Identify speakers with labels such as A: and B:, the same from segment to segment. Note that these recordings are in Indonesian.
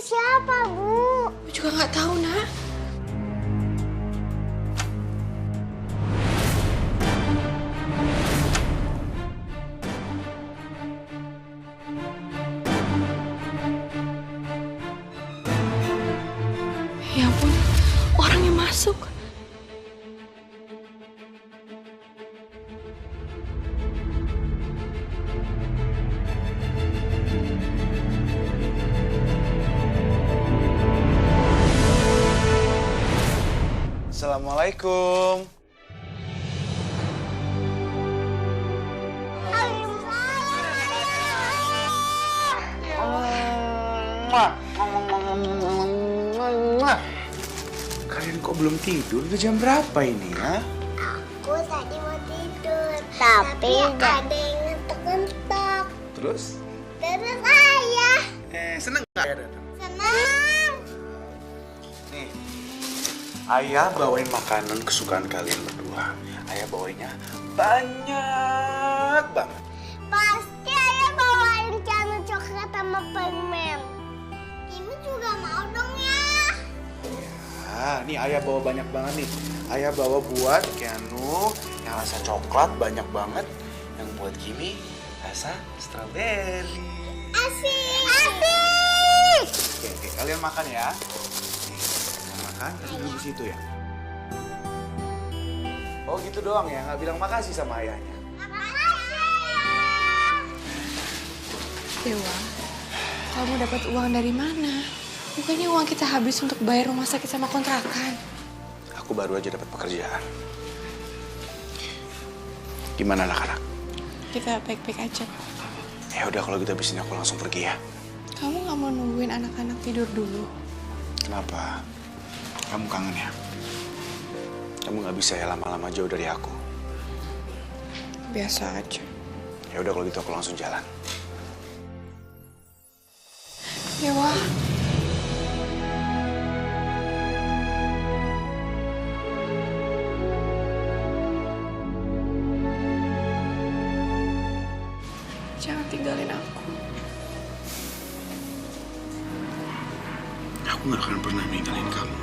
A: siapa, Bu?
B: Aku juga nggak tahu, Nak. Ya ampun, orang yang masuk.
C: Assalamualaikum. Kalian kok belum tidur? Udah jam berapa ini ya?
A: Aku tadi mau tidur, tapi ada yang ngetok-ngetok.
C: Terus?
A: Terus ayah.
C: Seneng gak ya datang?
A: Senang.
C: Nih, ayah bawain makanan kesukaan kalian berdua. Ayah bawainnya banyak banget.
A: Pasti ayah bawain candy coklat sama permen. Ini juga mau dong ya.
C: Nih ayah bawa banyak banget nih. Ayah bawa buat Keanu yang rasa coklat banyak banget. Yang buat Kimi rasa strawberry.
A: Asik. Asik.
C: Oke, kalian makan ya. Nih, kalian makan, duduk di situ ya. Oh gitu doang ya, nggak bilang makasih sama ayahnya.
B: Dewa, kamu dapat uang dari mana? Bukannya uang kita habis untuk bayar rumah sakit sama kontrakan.
C: Aku baru aja dapat pekerjaan. Gimana anak-anak?
B: Kita baik-baik aja.
C: Ya udah kalau gitu abis ini aku langsung pergi ya.
B: Kamu nggak mau nungguin anak-anak tidur dulu?
C: Kenapa? Kamu kangen ya? Kamu nggak bisa ya lama-lama jauh dari aku.
B: Biasa aja.
C: Ya udah kalau gitu aku langsung jalan.
B: Dewa. Jangan tinggalin aku.
C: Aku nggak akan pernah ninggalin kamu.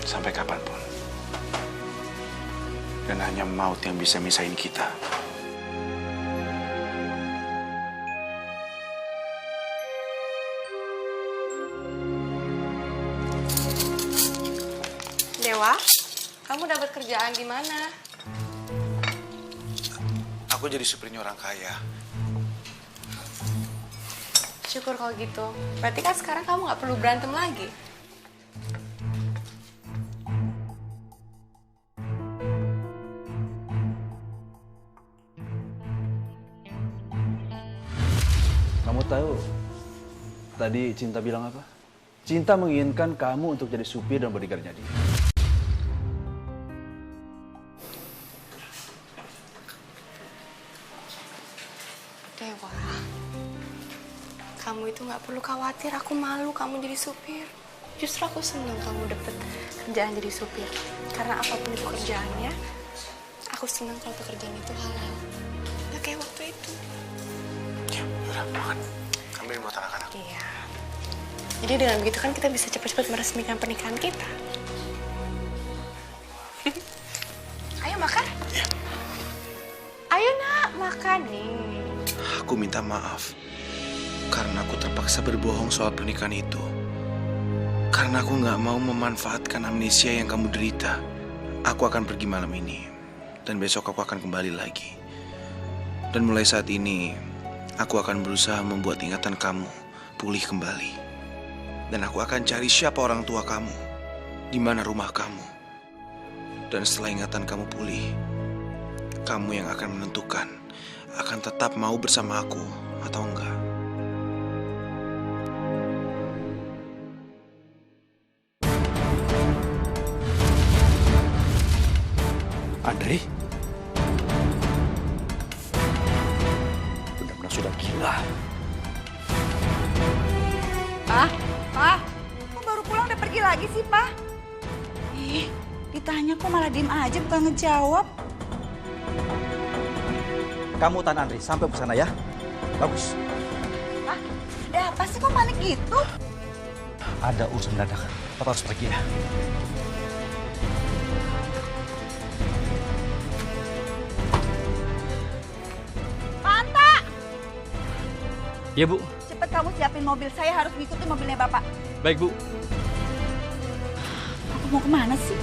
C: Sampai kapanpun. Dan hanya maut yang bisa misahin kita.
B: Dewa, kamu dapat kerjaan di mana?
C: Aku jadi supirnya orang kaya.
B: Syukur kalau gitu. Berarti kan sekarang kamu nggak perlu berantem lagi.
D: Kamu tahu tadi Cinta bilang apa? Cinta menginginkan kamu untuk jadi supir dan bodyguardnya dia.
B: Dewa, kamu itu nggak perlu khawatir. Aku malu kamu jadi supir. Justru aku senang kamu dapet kerjaan jadi supir. Karena apapun itu kerjaannya, aku senang kalau pekerjaan itu halal. Nggak kayak waktu itu.
C: Ya udah makan. Ambilin buat anak-anak.
B: Iya. Jadi dengan begitu kan kita bisa cepat-cepat meresmikan pernikahan kita. Ayo makan.
C: Iya.
B: Ayo nak, makan nih.
C: Aku minta maaf. Karena aku terpaksa berbohong soal pernikahan itu. Karena aku nggak mau memanfaatkan amnesia yang kamu derita. Aku akan pergi malam ini. Dan besok aku akan kembali lagi. Dan mulai saat ini, aku akan berusaha membuat ingatan kamu pulih kembali. Dan aku akan cari siapa orang tua kamu, di mana rumah kamu. Dan setelah ingatan kamu pulih, kamu yang akan menentukan akan tetap mau bersama aku atau enggak.
D: Andre? Benar-benar sudah gila.
E: Pak, kok baru pulang udah pergi lagi sih, Pak? Ih, ditanya kok malah diem aja bukan ngejawab.
F: kamu tahan Andri sampai ke sana ya. Bagus.
E: Ah, ada apa sih kok panik gitu?
F: Ada urusan mendadak. Papa harus pergi ya.
E: Panta!
F: Iya, Bu.
E: Cepet kamu siapin mobil, saya harus ngikutin mobilnya Bapak.
F: Baik, Bu.
E: Aku mau kemana sih?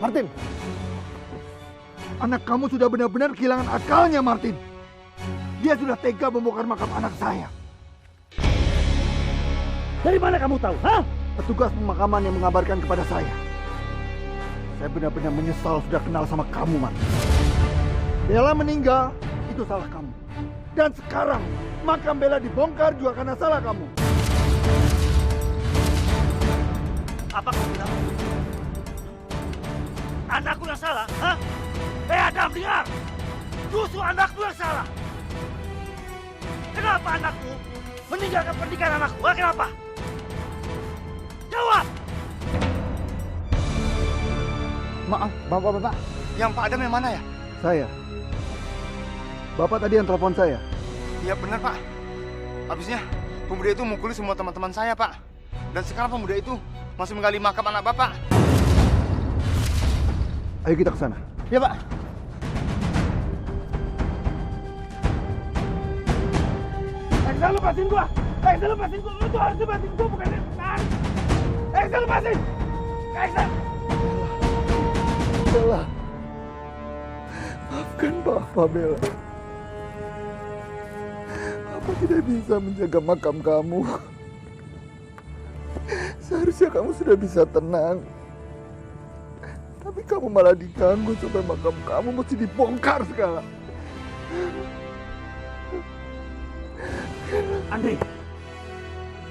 G: Martin, anak kamu sudah benar-benar kehilangan akalnya, Martin. Dia sudah tega membongkar makam anak saya.
F: Dari mana kamu tahu? Hah?
G: Petugas pemakaman yang mengabarkan kepada saya. Saya benar-benar menyesal sudah kenal sama kamu, Martin. Bella meninggal, itu salah kamu. Dan sekarang, makam Bella dibongkar juga karena salah kamu.
F: Apa kamu bilang? Anakku yang salah, hah? Adam, dengar! Justru anakku yang salah. Kenapa anakku meninggalkan pernikahan anakku? Kenapa? Jawab!
G: Maaf, Bapak-Bapak.
H: Yang Pak Adam yang mana ya?
G: Saya. Bapak tadi yang telepon saya.
H: Iya benar Pak. Habisnya pemuda itu mukuli semua teman-teman saya Pak. Dan sekarang pemuda itu masih menggali makam anak Bapak.
G: Ayo kita ke sana.
H: Iya Pak.
F: Excel lepasin gua! Excel lepasin gua! Lu tuh harus lepasin gua, bukan lepasin! Excel lepasin! Excel!
G: Bella. Maafkan Bapak, Bella. Bapak tidak bisa menjaga makam kamu. Seharusnya kamu sudah bisa tenang. Tapi kamu malah diganggu sampai makam kamu mesti dibongkar sekarang.
F: Andri,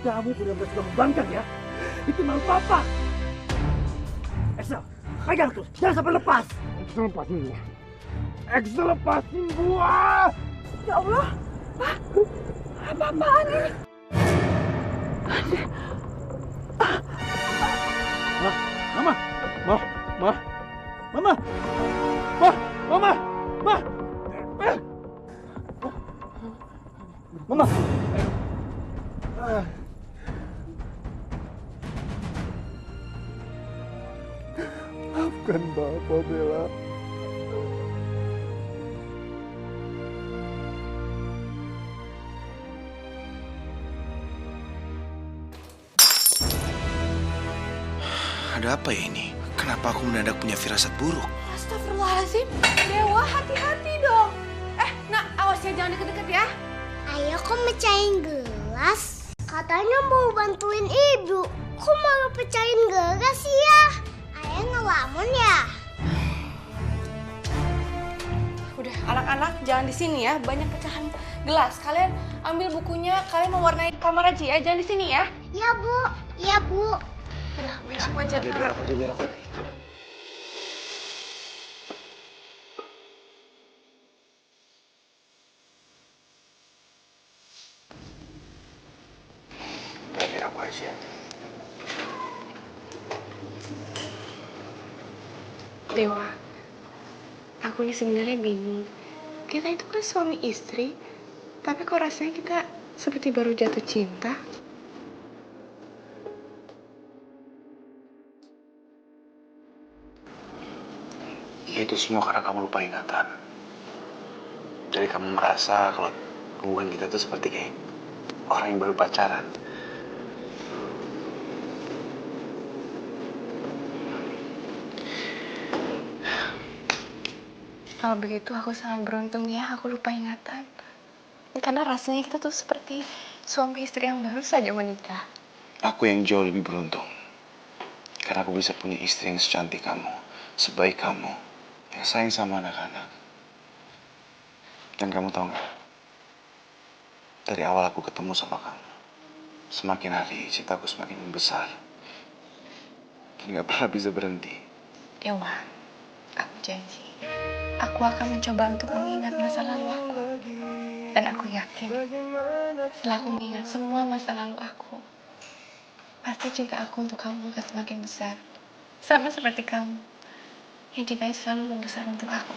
F: kamu benar-benar sudah membangkang ya? Itu mau Papa. Excel, pegang tuh, jangan sampai lepas.
G: Excel lepasin gua. Excel lepasin gua.
E: Ya Allah, Pak, apa-apaan ini?
F: Mama, Mama,
G: Maafkan Bapak, Bella.
C: Ada apa ya ini? Kenapa aku mendadak punya firasat buruk?
B: Astagfirullahaladzim, Dewa, hati-hati dong. Nak, awas ya, jangan deket-deket ya.
A: Ayah kok mecahin gelas? Katanya mau bantuin ibu. Kok malah pecahin gelas sih ya? Ayah ngelamun ya?
B: Udah, anak-anak jangan di sini ya, banyak pecahan gelas. Kalian ambil bukunya, kalian mewarnai kamar aja ya, jangan di sini ya.
A: Ya Bu, ya Bu.
B: Udah, besok aja.
C: Biar aku aja.
B: Dewa, aku ini sebenarnya bingung. Kita itu kan suami istri, tapi kok rasanya kita seperti baru jatuh cinta?
C: Ya itu semua karena kamu lupa ingatan. Jadi kamu merasa kalau hubungan kita tuh seperti kayak orang yang baru pacaran.
B: Kalau begitu aku sangat beruntung ya, aku lupa ingatan. Karena rasanya kita tuh seperti suami istri yang baru saja menikah.
C: Aku yang jauh lebih beruntung. Karena aku bisa punya istri yang secantik kamu, sebaik kamu, yang sayang sama anak-anak. Dan kamu tahu nggak? Dari awal aku ketemu sama kamu, semakin hari cintaku semakin membesar. Dan nggak pernah bisa berhenti.
B: Dewa, aku janji. Aku akan mencoba untuk mengingat masa lalu aku. Dan aku yakin, setelah aku mengingat semua masa lalu aku, pasti cinta aku untuk kamu akan semakin besar. Sama seperti kamu, yang cintanya selalu membesar untuk aku.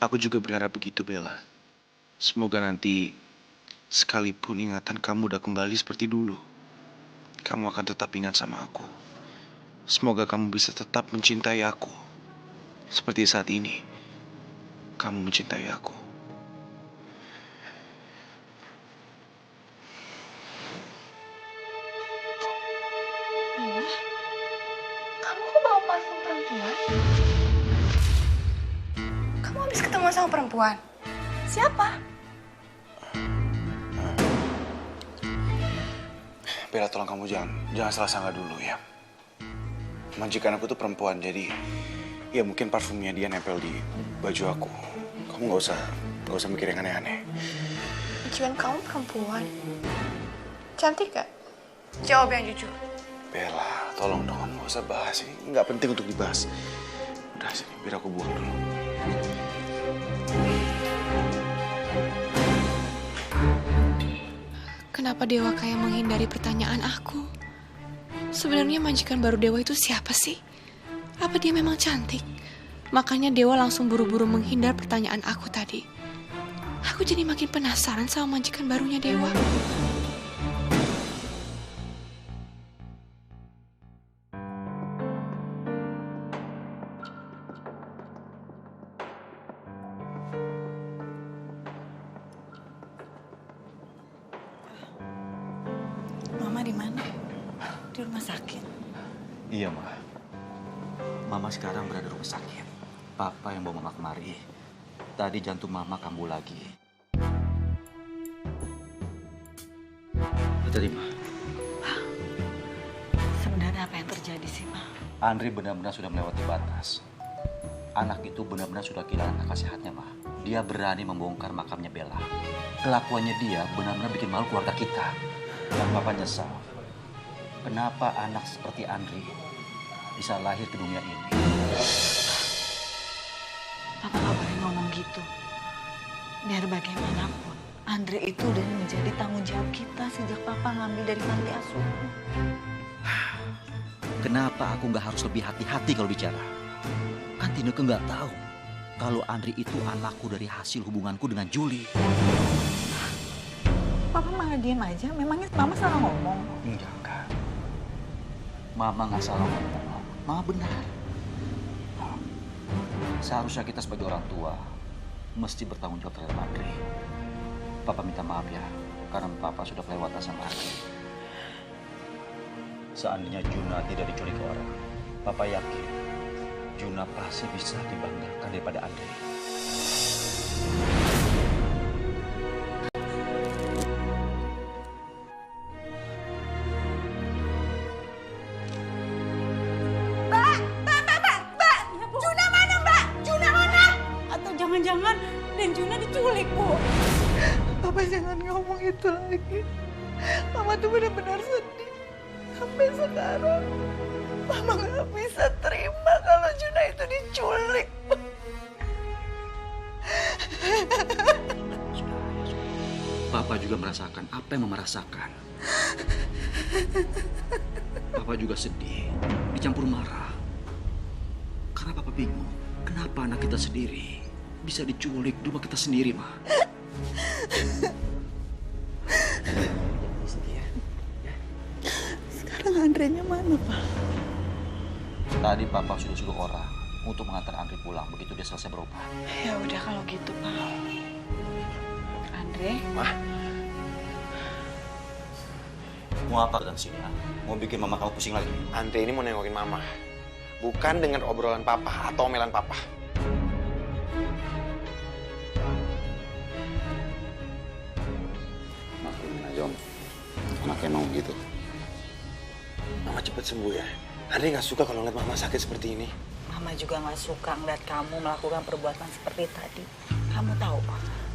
C: Aku juga berharap begitu, Bella. Semoga nanti, sekalipun ingatan kamu udah kembali seperti dulu, kamu akan tetap ingat sama aku. Semoga kamu bisa tetap mencintai aku. Seperti saat ini, kamu mencintai aku.
B: Kamu kok bawa parfum perempuan? Kamu habis ketemu sama perempuan? Siapa?
C: Bella, tolong kamu jangan salah sangka dulu ya. Majikan aku tuh perempuan, jadi ya mungkin parfumnya dia nempel di baju aku. Kamu nggak usah mikir yang aneh-aneh.
B: Majikan kamu perempuan? Cantik gak? Jawab yang jujur.
C: Bella, tolong dong, nggak usah bahas ini. Nggak penting untuk dibahas. Udah sini, biar aku buang dulu.
B: Kenapa Dewa kayak menghindari pertanyaan aku? Sebenarnya majikan baru Dewa itu siapa sih? Apa dia memang cantik? Makanya Dewa langsung buru-buru menghindar pertanyaan aku tadi. Aku jadi makin penasaran sama majikan barunya Dewa.
E: Mama di mana? Di rumah sakit.
D: Iya, Ma. Mama sekarang berada di rumah sakit. Papa yang bawa Mama kemari. Tadi jantung Mama kambuh lagi. Tadi, Ma.
E: Sebenarnya apa yang terjadi sih, Ma?
D: Andri benar-benar sudah melewati batas. Anak itu benar-benar sudah kehilangan akal sehatnya, Ma. Dia berani membongkar makamnya Bella. Kelakuannya dia benar-benar bikin malu keluarga kita. Dan Papa nyesal. Kenapa anak seperti Andri bisa lahir ke dunia ini?
E: Papa nggak boleh ngomong gitu. Biar bagaimanapun, Andre itu udah menjadi tanggung jawab kita sejak Papa ngambil dari panti asuhan.
I: Kenapa aku nggak harus lebih hati-hati kalau bicara? Kan Tineke nggak tahu kalau Andri itu anakku dari hasil hubunganku dengan Julie.
E: Papa malah diam aja. Memangnya Mama salah ngomong?
D: Enggak. Mama nggak salah ngomong. Mama benar. Seharusnya kita sebagai orang tua mesti bertanggung jawab terhadap Andri. Papa minta maaf ya, karena Papa sudah kelewatan sama Andri. Seandainya Juna tidak diculik orang, Papa yakin Juna pasti bisa dibanggakan daripada Andri.
E: Jangan-jangan dan Juna diculik, Bu. Papa jangan ngomong itu lagi. Mama tuh benar-benar sedih. Sampai sekarang, Mama nggak bisa terima kalau Juna itu diculik.
I: Papa juga merasakan apa yang Mama rasakan. Papa juga sedih, dicampur marah. Karena Papa bingung, kenapa anak kita sendiri bisa diculik di rumah kita sendiri, Ma.
E: Sekarang Andrenya mana, Pak?
D: Tadi Papa sudah suruh orang untuk mengantar Andri pulang begitu dia selesai berobat.
E: Ya udah kalau gitu, Pak. Andre?
D: Mah, mau apa dan sini? Mau bikin Mama kamu pusing lagi?
C: Andre ini mau nengokin Mama. Bukan dengan obrolan Papa atau omelan Papa.
H: Maklumin aja, Om. Anaknya emang gitu.
C: Mama cepet sembuh ya. Andre nggak suka kalau ngeliat Mama sakit seperti ini.
E: Mama juga nggak suka ngeliat kamu melakukan perbuatan seperti tadi. Kamu tahu,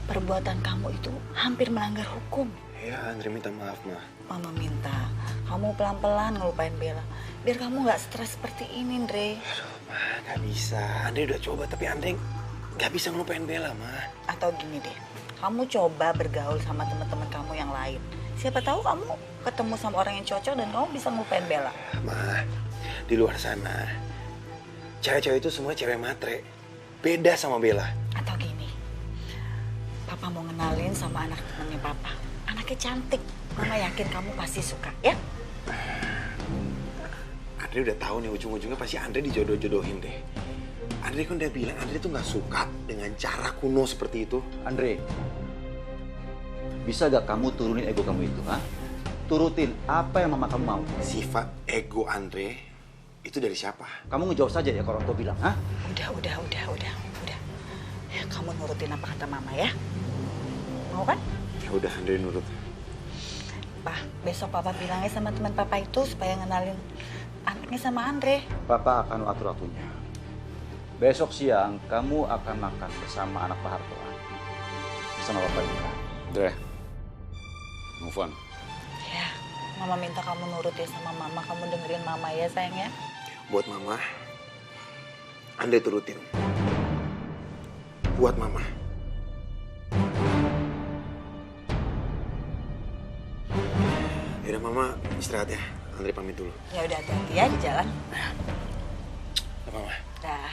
E: perbuatan kamu itu hampir melanggar hukum.
C: Ya, Andre minta maaf, Ma.
E: Mama minta kamu pelan-pelan ngelupain Bella. Biar kamu nggak stres seperti ini, Andre.
C: Aduh, Ma, nggak bisa. Andre udah coba, tapi Andre nggak bisa ngelupain Bella, Ma.
E: Atau gini deh, kamu coba bergaul sama teman-teman kamu yang lain. Siapa tahu kamu ketemu sama orang yang cocok dan kamu bisa ngelupain Bella.
C: Ma, di luar sana, cewek-cewek itu semua cewek matre. Beda sama Bella.
E: Atau gini, Papa mau ngenalin sama anak temannya Papa. Anaknya cantik. Mama yakin kamu pasti suka, ya?
C: Andre udah tahu nih ujung-ujungnya pasti Andre dijodoh-jodohin deh. Andre kan udah bilang Andre tuh nggak suka dengan cara kuno seperti itu.
D: Andre, bisa gak kamu turunin ego kamu itu, ha? Turutin apa yang mama kamu mau.
C: Sifat ego Andre itu dari siapa?
D: Kamu ngejawab saja ya kalau orang tua bilang, ha?
E: Udah. Ya, kamu nurutin apa kata Mama ya? Mau kan?
C: Ya udah, Andre nurut.
E: Pak, besok Papa bilangnya sama teman Papa itu supaya ngenalin anaknya sama Andre.
D: Papa akan atur waktunya. Besok siang kamu akan makan bersama anak Pak Hartoan. Bersama Bapak juga.
H: Dre, move on.
E: Ya, Mama minta kamu nurut ya sama Mama. Kamu dengerin Mama ya sayang ya.
C: Buat Mama, Andre turutin. Buat Mama. Yaudah Mama istirahat ya. Andre pamit dulu.
E: Ya udah hati-hati ya di jalan.
C: Dah Mama.
E: Dah.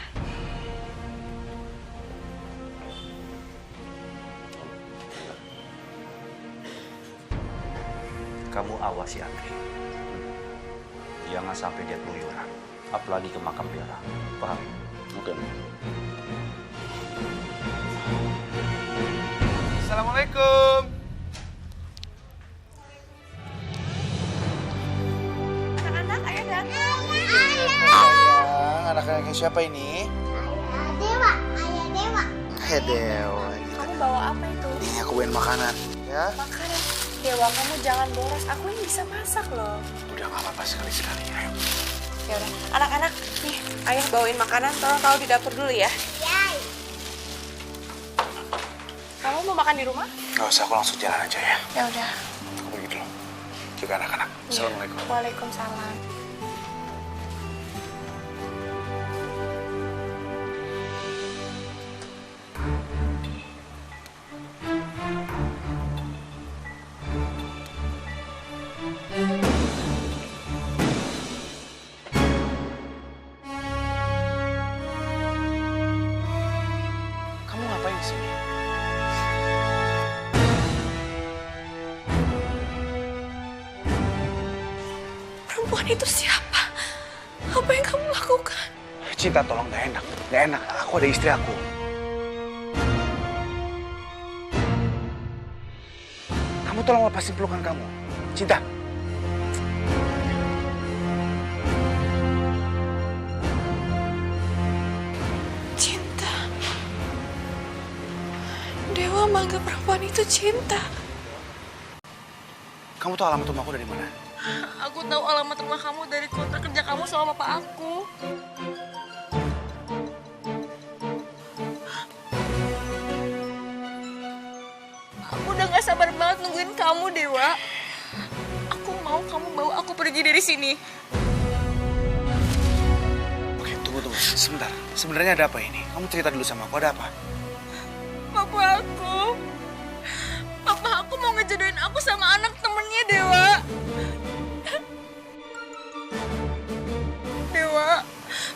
D: Kamu awasi Andre. Jangan sampai dia keluyuran. Apalagi ke makam Bella. Paham?
H: Oke.
C: Assalamualaikum.
B: Anak-anak, ayo datang.
C: Anak-anaknya siapa ini?
A: Dewa, ayah Dewa.
C: Dewa.
B: Kamu bawa apa itu?
C: Ini aku bawain makanan. Ya.
B: Makanan. Dewa, kamu jangan boros. Aku ini bisa masak loh.
C: Udah nggak apa-apa sekali-sekali. Ayo.
B: Ya udah, anak-anak, nih, ayah bawain makanan. Tolong taruh di dapur dulu ya.
A: Yay.
B: Kamu mau makan di rumah?
C: Nggak usah, aku langsung jalan aja ya.
B: Ya udah.
C: Aku pergi dulu. Juga anak-anak. Assalamualaikum.
B: Waalaikumsalam.
C: Kamu ngapain di sini?
B: Perempuan itu siapa? Apa yang kamu lakukan?
C: Cinta, tolong, nggak enak. Nggak enak. Aku ada istri aku. Kamu tolong lepasin pelukan kamu. Cinta.
B: Cinta. Dewa menganggap perempuan itu cinta.
C: Kamu tahu alamat rumahku dari mana?
B: Aku tahu alamat rumah kamu dari kontrak kerja kamu sama bapak aku. Aku udah gak sabar banget nungguin kamu, Dewa. Aku mau kamu bawa aku pergi dari sini.
C: Oke, tunggu. Sebentar. Sebenarnya ada apa ini? Kamu cerita dulu sama aku. Ada apa?
B: Papa aku mau ngejodohin aku sama anak temennya, Dewa. Dewa,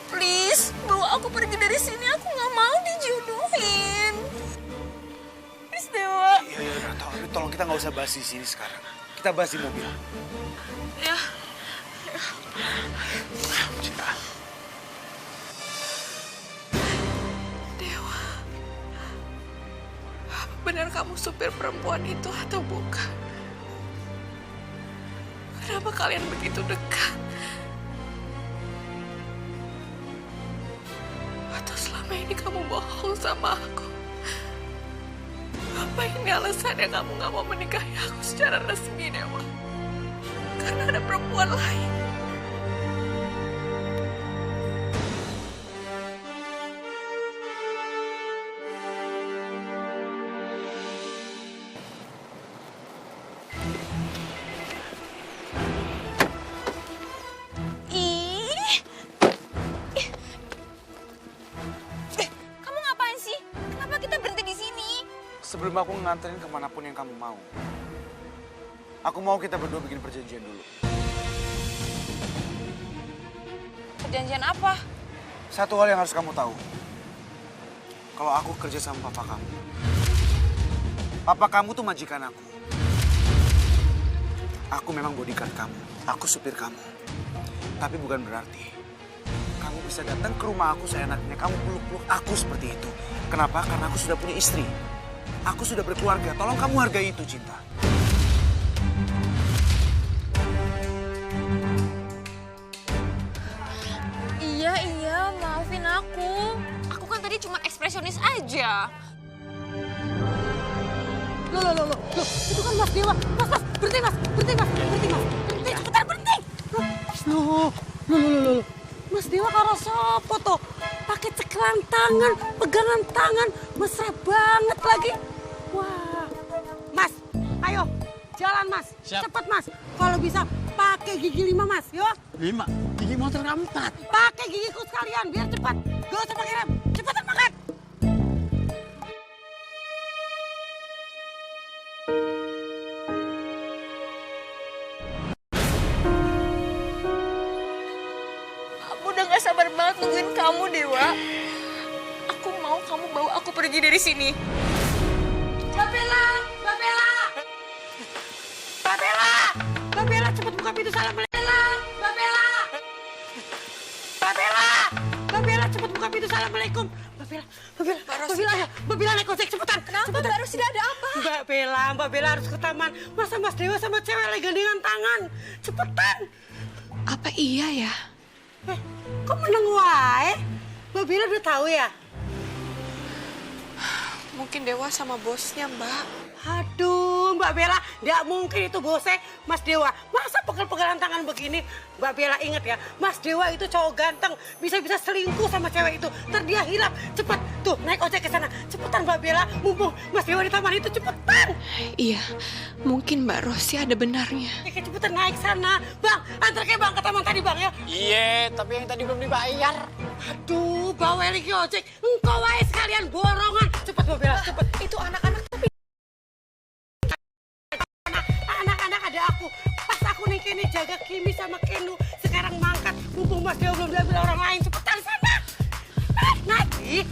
B: please, bawa aku pergi dari sini. Aku gak mau dijodohin. Please, Dewa.
C: Iya, udah tahu. Tapi tolong kita nggak usah bahas di sini sekarang. Kita bahas di mobil.
B: Ya.
C: Cinta.
B: Dewa, benar kamu supir perempuan itu atau bukan? Kenapa kalian begitu dekat? Atau selama ini kamu bohong sama aku? Apa ini alasannya kamu gak mau menikahi aku secara resmi, Dewa? Karena ada perempuan lain.
C: Sebelum aku nganterin kemanapun yang kamu mau, aku mau kita berdua bikin perjanjian dulu.
B: Perjanjian apa?
C: Satu hal yang harus kamu tahu. Kalau aku kerja sama papa kamu. Papa kamu tuh majikan aku. Aku memang bodyguard kamu. Aku supir kamu. Tapi bukan berarti kamu bisa datang ke rumah aku seenaknya. Kamu peluk-peluk aku seperti itu. Kenapa? Karena aku sudah punya istri. Aku sudah berkeluarga. Tolong kamu hargai itu, Cinta.
B: Iya, maafin aku. Aku kan tadi cuma ekspresionis aja.
E: Loh, itu kan Mas Dewa. Mas, berhenti Mas, cepetan berhenti. Loh. Mas Dewa karo sopo toh? Pakai cekran tangan, pegangan tangan, mesra banget lagi. Wah, Mas, ayo jalan Mas, cepet Mas. Kalau bisa pakai gigi 5 Mas, yo.
F: 5, gigi motor 4.
E: Pakai gigiku sekalian biar cepat. Gak usah pakai rem, cepetan makan.
B: Aku udah gak sabar banget nungguin kamu, Dewa. Aku mau kamu bawa aku pergi dari sini.
E: Mbak Bella, cepet buka pintu, salam Mbak Bella, cepet buka pintu, assalamualaikum. Mbak Bella, naik ojek cepetan.
B: Kenapa, Mbak Rosida, ada apa?
E: Mbak Bella harus ke taman. Masa Mas Dewa sama cewek lagi gandengan tangan? Cepetan.
B: Apa iya ya?
E: Kok meneng wae? Mbak Bella udah tahu ya?
B: Mungkin Dewa sama bosnya, Mbak.
E: Aduh, Mbak Bella, nggak mungkin itu bosnya Mas Dewa. Masa pegel-pegelan tangan begini? Mbak Bella inget ya, Mas Dewa itu cowok ganteng, bisa-bisa selingkuh sama cewek itu. Ntar dia hilang, cepet. Tuh, naik ojek ke sana. Cepetan Mbak Bella, mumpung Mas Dewa di taman itu, cepetan.
B: Iya, mungkin Mbak Rosi ada benarnya.
E: Cepetan naik sana. Bang, antar ke Bang ke taman tadi Bang ya.
F: Iya, tapi yang tadi belum dibayar.
E: Aduh, bawa lagi ojek. Engkau wae sekalian borongan. Cepet Mbak Bella, cepet.
B: Itu anak-anak tapi...
E: Anak-anak ada aku. Pas aku nih kini jaga Kimi sama Kenu. Sekarang mangkat. Mumpung Mas Dewa belum diambil orang lain. Cepetan sana. Naik.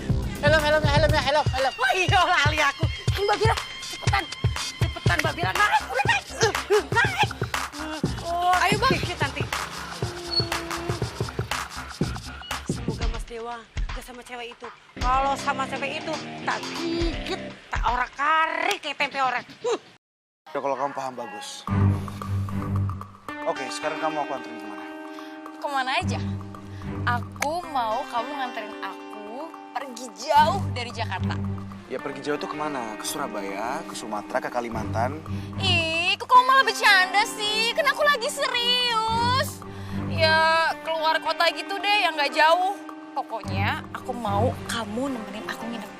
E: Helm. Oh iya, lali aku. Mbak Bella, cepetan Mbak Bella. Naik, udah naik. Naik. Oh, ayo Bang. Dikit nanti. Semoga Mas Dewa gak sama cewek itu. Kalau sama cewek itu, tak gigit, tak orak-arik kayak tempe orek.
C: Ya kalau kamu paham bagus. Oke, sekarang kamu aku anterin kemana?
B: Kemana aja? Aku mau kamu nganterin aku pergi jauh dari Jakarta.
C: Ya pergi jauh tuh kemana? Ke Surabaya, ke Sumatera, ke Kalimantan.
B: Ih, kok kamu malah bercanda sih? Kan aku lagi serius. Ya keluar kota gitu deh, yang gak jauh. Pokoknya aku mau kamu nemenin aku nginep.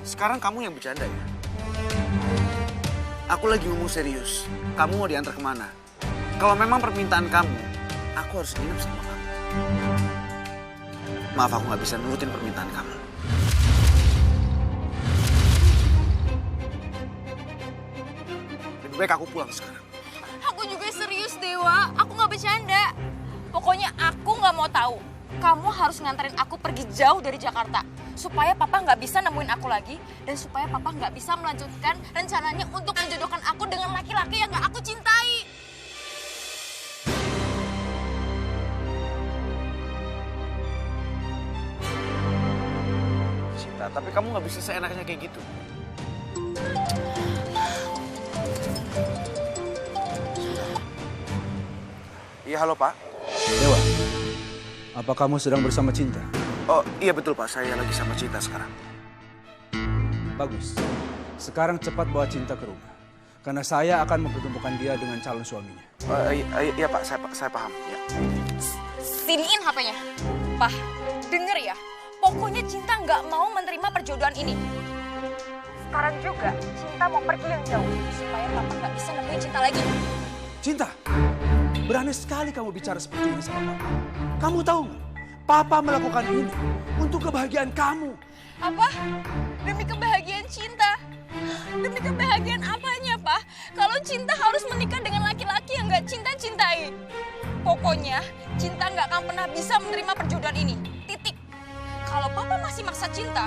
C: Sekarang kamu yang bercanda ya? Aku lagi ngomong serius. Kamu mau diantar kemana? Kalau memang permintaan kamu, aku harus nginep sama kamu. Maaf, aku nggak bisa nurutin permintaan kamu. Lebih baik aku pulang sekarang.
B: Aku juga serius, Dewa. Aku nggak bercanda. Pokoknya aku nggak mau tahu. Kamu harus nganterin aku pergi jauh dari Jakarta. Supaya papa nggak bisa nemuin aku lagi. Dan supaya papa nggak bisa melanjutkan rencananya untuk menjodohkan aku dengan laki-laki yang nggak aku cintai.
C: Cinta, tapi kamu nggak bisa seenaknya kayak gitu. Iya, halo Pak.
J: Dewa, apa kamu sedang bersama Cinta?
C: Oh iya betul Pak, saya lagi sama Cinta sekarang.
J: Bagus. Sekarang cepat bawa Cinta ke rumah. Karena saya akan mempertemukan dia dengan calon suaminya.
C: Iya Pak, saya paham. Ya.
B: Siniin HP-nya. Pak, denger ya. Pokoknya Cinta nggak mau menerima perjodohan ini. Sekarang juga Cinta mau pergi yang jauh. Supaya papa nggak bisa nemuin Cinta lagi.
J: Cinta, berani sekali kamu bicara seperti ini sama papa. Kamu tahu nggak? Papa melakukan ini untuk kebahagiaan kamu.
E: Apa? Demi kebahagiaan Cinta? Demi kebahagiaan apanya, Pak? Kalau Cinta harus menikah dengan laki-laki yang gak Cinta cintai. Pokoknya, Cinta gak akan pernah bisa menerima perjodohan ini. Titik. Kalau Papa masih maksa Cinta,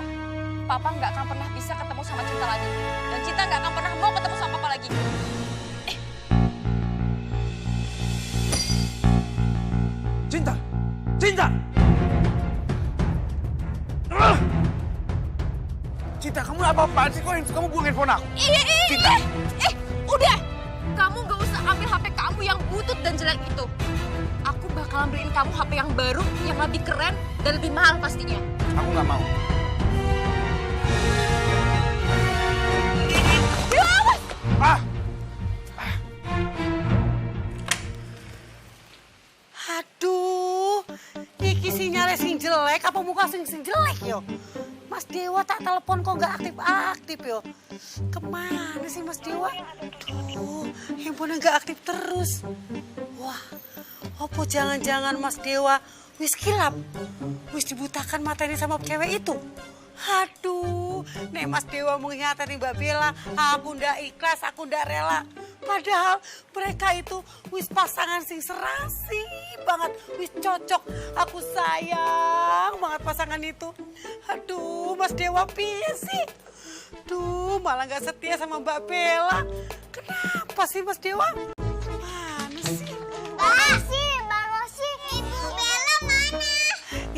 E: Papa gak akan pernah bisa ketemu sama Cinta lagi. Dan Cinta gak akan pernah mau ketemu sama Papa lagi.
J: Cinta! Cinta!
H: Cinta, kamu apa-apaan sih? Kok kamu buang handphone aku? Cinta.
E: Udah! Kamu gak usah ambil HP kamu yang butut dan jelek itu. Aku bakalan beliin kamu HP yang baru, yang lebih keren, dan lebih mahal pastinya.
H: Aku nggak mau.
E: Ya, awas!
K: Aduh, iki sinyalnya sing jelek, apa muka sing jelek yo? Mas Dewa tak telepon kok nggak aktif-aktif yo. Kemana sih Mas Dewa? Duh, handphonenya nggak aktif terus. Wah, apa jangan-jangan Mas Dewa wis kilap? Wis dibutakan matanya sama cewek itu? Aduh, nek Mas Dewa mengkhianati Mbak Bella, aku ndak ikhlas, aku ndak rela. Padahal mereka itu wis pasangan sing serasi banget, wis cocok. Aku sayang banget pasangan itu. Aduh, Mas Dewa piye sih? Duh, malah gak setia sama Mbak Bella. Kenapa sih Mas Dewa? Mana sih?
A: Mbak Rosi, Ibu Bella mana?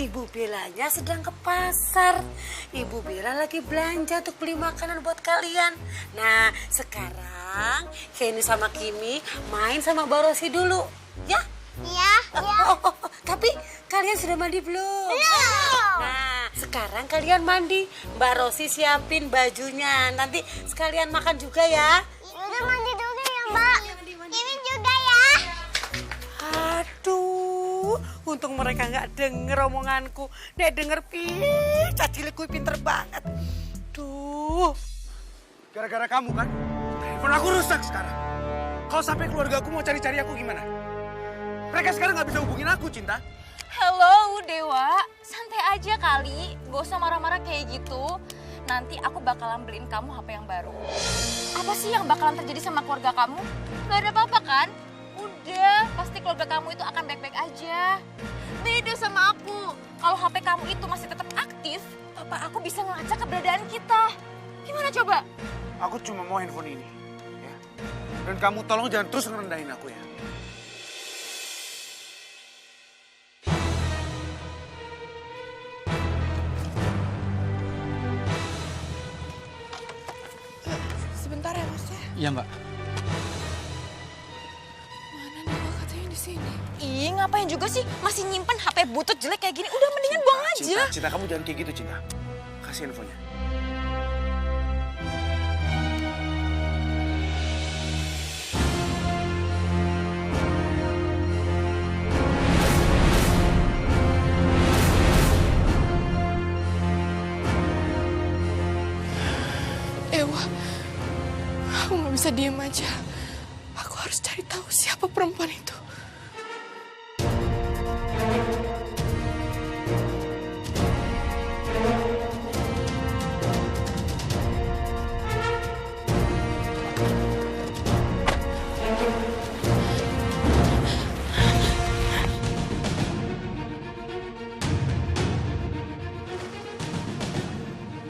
K: Ibu Bellanya sedang ke pasar. Ibu Bella lagi belanja untuk beli makanan buat kalian. Nah, sekarang Kenny sama Kimi main sama Mbak Rosi dulu. Ya?
A: Iya.
K: Tapi kalian sudah mandi belum?
A: Belum.
K: Nah, sekarang kalian mandi. Mbak Rosi siapin bajunya. Nanti sekalian makan juga ya.
A: Udah mandi dulu ya, Mbak. Ini juga ya.
K: Aduh, untung mereka nggak denger omonganku. Nek denger cacilikku pinter banget. Duh.
H: Gara-gara kamu kan? Handphone aku rusak sekarang. Kalau sampai keluarga aku mau cari-cari aku gimana? Mereka sekarang nggak bisa hubungin aku, Cinta.
E: Hello, Dewa. Santai aja kali. Gak usah marah-marah kayak gitu. Nanti aku bakalan beliin kamu HP yang baru. Apa sih yang bakalan terjadi sama keluarga kamu? Gak ada apa-apa kan? Udah, pasti keluarga kamu itu akan baik-baik aja. Beda sama aku. Kalau HP kamu itu masih tetap aktif, Papa aku bisa ngelacak keberadaan kita. Gimana coba?
H: Aku cuma mau handphone ini. Ya. Dan kamu tolong jangan terus ngerendahin aku ya.
B: Sebentar ya Mas ya.
I: Iya Mbak.
B: Mana Dewa katanya di sini?
E: Ih, ngapain juga sih masih nyimpen HP butut jelek kayak gini? Udah mendingan buang aja.
H: Cinta, kamu jangan kayak gitu, Cinta. Kasih handphonenya.
B: Dewa, aku nggak bisa diem aja. Aku harus cari tahu siapa perempuan itu.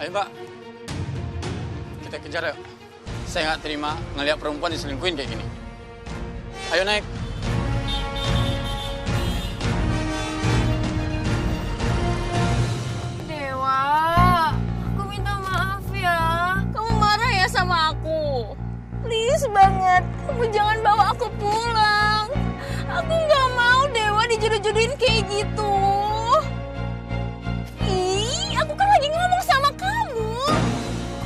I: Ayo Mbak, kita kejar yuk. Saya nggak terima ngelihat perempuan diselingkuhin kayak gini. Ayo naik.
E: Dewa, aku minta maaf ya. Kamu marah ya sama aku? Please banget, kamu jangan bawa aku pulang. Aku nggak mau Dewa dijodoh-jodohin kayak gitu. Ih, aku kan lagi ngomong sama kamu.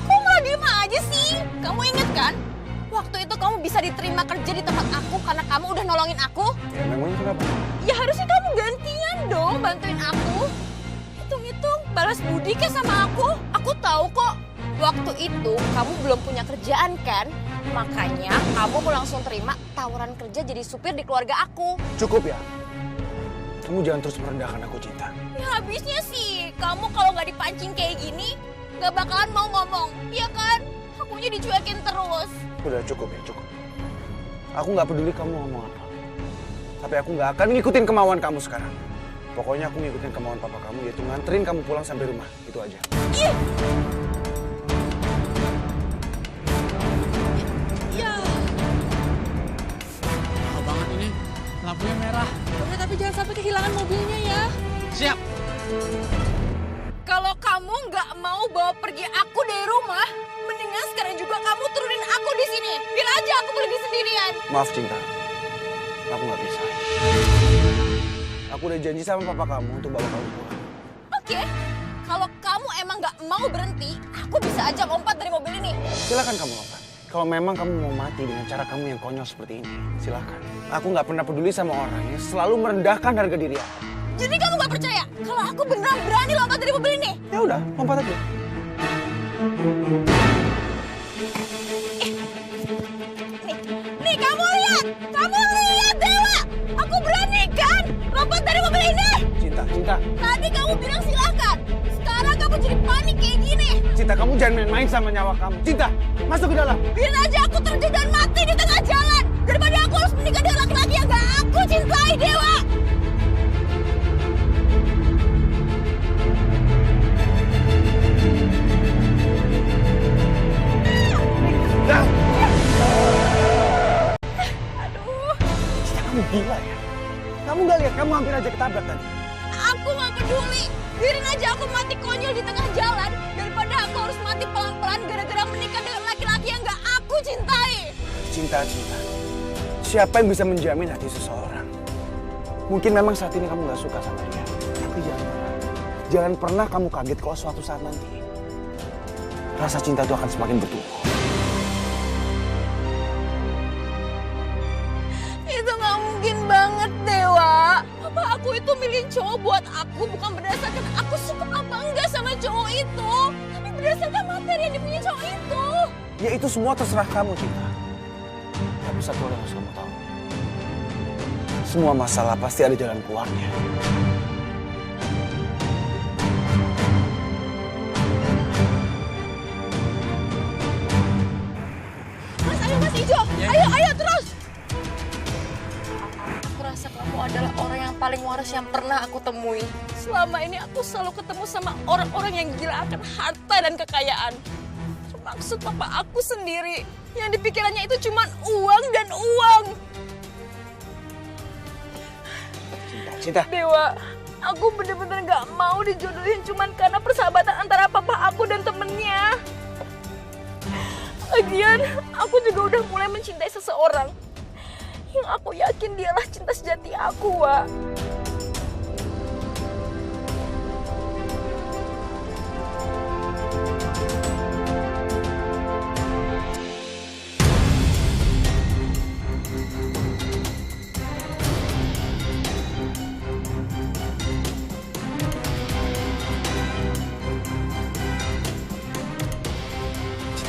E: Kok malah diem aja sih? Kamu inget kan? Waktu itu kamu bisa diterima kerja di tempat aku karena kamu udah nolongin aku.
H: Ya, memangnya kenapa?
E: Ya harusnya kamu gantian dong bantuin aku. Hitung-hitung balas budi ke sama aku. Aku tahu kok. Waktu itu kamu belum punya kerjaan kan? Makanya kamu mau langsung terima tawaran kerja jadi supir di keluarga aku.
H: Cukup ya. Kamu jangan terus merendahkan aku, Cinta.
B: Ya habisnya sih, kamu kalau nggak dipancing kayak gini, nggak bakalan mau ngomong, iya kan? Akunya dicuekin terus.
H: Udah cukup ya, cukup. Aku nggak peduli kamu ngomong apa. Tapi aku nggak akan ngikutin kemauan kamu sekarang. Pokoknya aku ngikutin kemauan papa kamu, yaitu nganterin kamu pulang sampai rumah. Itu aja.
B: Iya. Ya.
L: Mahal banget ini. Lampunya merah.
B: Udah, tapi jangan sampai kehilangan mobilnya ya.
L: Siap.
B: Kalau kamu nggak mau bawa pergi aku dari rumah, mendingan sekarang juga kamu turunin aku di sini. Biar aja aku pergi sendirian.
H: Maaf Cinta, aku nggak bisa. Aku udah janji sama papa kamu untuk bawa kamu pulang.
B: Oke, kalau kamu emang nggak mau berhenti, aku bisa aja lompat dari mobil ini.
H: Silakan kamu lompat. Kalau memang kamu mau mati dengan cara kamu yang konyol seperti ini, silakan. Aku nggak pernah peduli sama orang yang selalu merendahkan harga diri aku.
B: Jadi kamu nggak percaya kalau aku beneran berani lompat dari mobil ini?
H: Ya udah, lompat aja.
B: Nih kamu lihat Dewa, aku berani kan lompat dari mobil ini.
H: Cinta.
B: Tadi kamu bilang silakan, sekarang kamu jadi panik kayak gini.
H: Cinta, kamu jangan main-main sama nyawa kamu. Cinta, masuk ke dalam.
B: Biarin aja aku terjun dan mati di tengah jalan daripada aku harus menikah dengan laki-laki yang gak aku cintai, Dewa.
H: Kamu gila ya? Kamu gak lihat kamu hampir aja ketabrak tadi?
B: Aku gak peduli. Biarin aja aku mati konyol di tengah jalan daripada aku harus mati pelan-pelan gara-gara menikah dengan laki-laki yang gak aku cintai.
H: Cinta. Siapa yang bisa menjamin hati seseorang? Mungkin memang saat ini kamu gak suka sama dia. Tapi jangan pernah kamu kaget kalau suatu saat nanti rasa cinta itu akan semakin bertumbuh.
B: Itu gak mungkin banget, Dewa. Apa aku itu milih cowok buat aku bukan berdasarkan aku suka apa enggak sama cowok itu, tapi berdasarkan materi yang dipunya cowok itu.
H: Ya itu semua terserah kamu, Cinta. Tapi satu hal yang harus kamu tahu. Semua masalah pasti ada jalan keluarnya.
B: Mas Ijo, ayo terus. Aku rasa kamu adalah orang yang paling waras yang pernah aku temui. Selama ini aku selalu ketemu sama orang-orang yang gila akan harta dan kekayaan. Maksud papa aku sendiri, yang di pikirannya itu cuma uang dan uang.
H: Cinta.
B: Dewa, aku bener-bener gak mau dijodohin cuma karena persahabatan antara papa aku dan temennya. Lagian, aku juga udah mulai mencintai seseorang yang aku yakin dialah cinta sejati aku, Wak.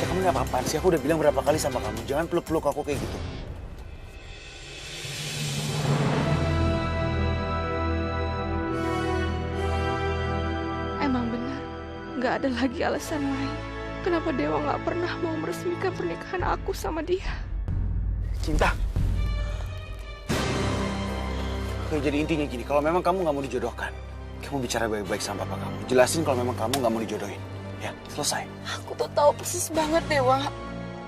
H: Kamu gak apa-apaan sih, aku udah bilang berapa kali sama kamu, jangan peluk-peluk aku kayak gitu.
B: Emang benar, gak ada lagi alasan lain. Kenapa Dewa gak pernah mau meresmikan pernikahan aku sama dia?
H: Cinta. Oke, jadi intinya gini, kalau memang kamu gak mau dijodohkan, kamu bicara baik-baik sama papa kamu. Jelasin kalau memang kamu gak mau dijodohin. Ya, selesai.
B: Aku tuh tahu persis banget, Dewa.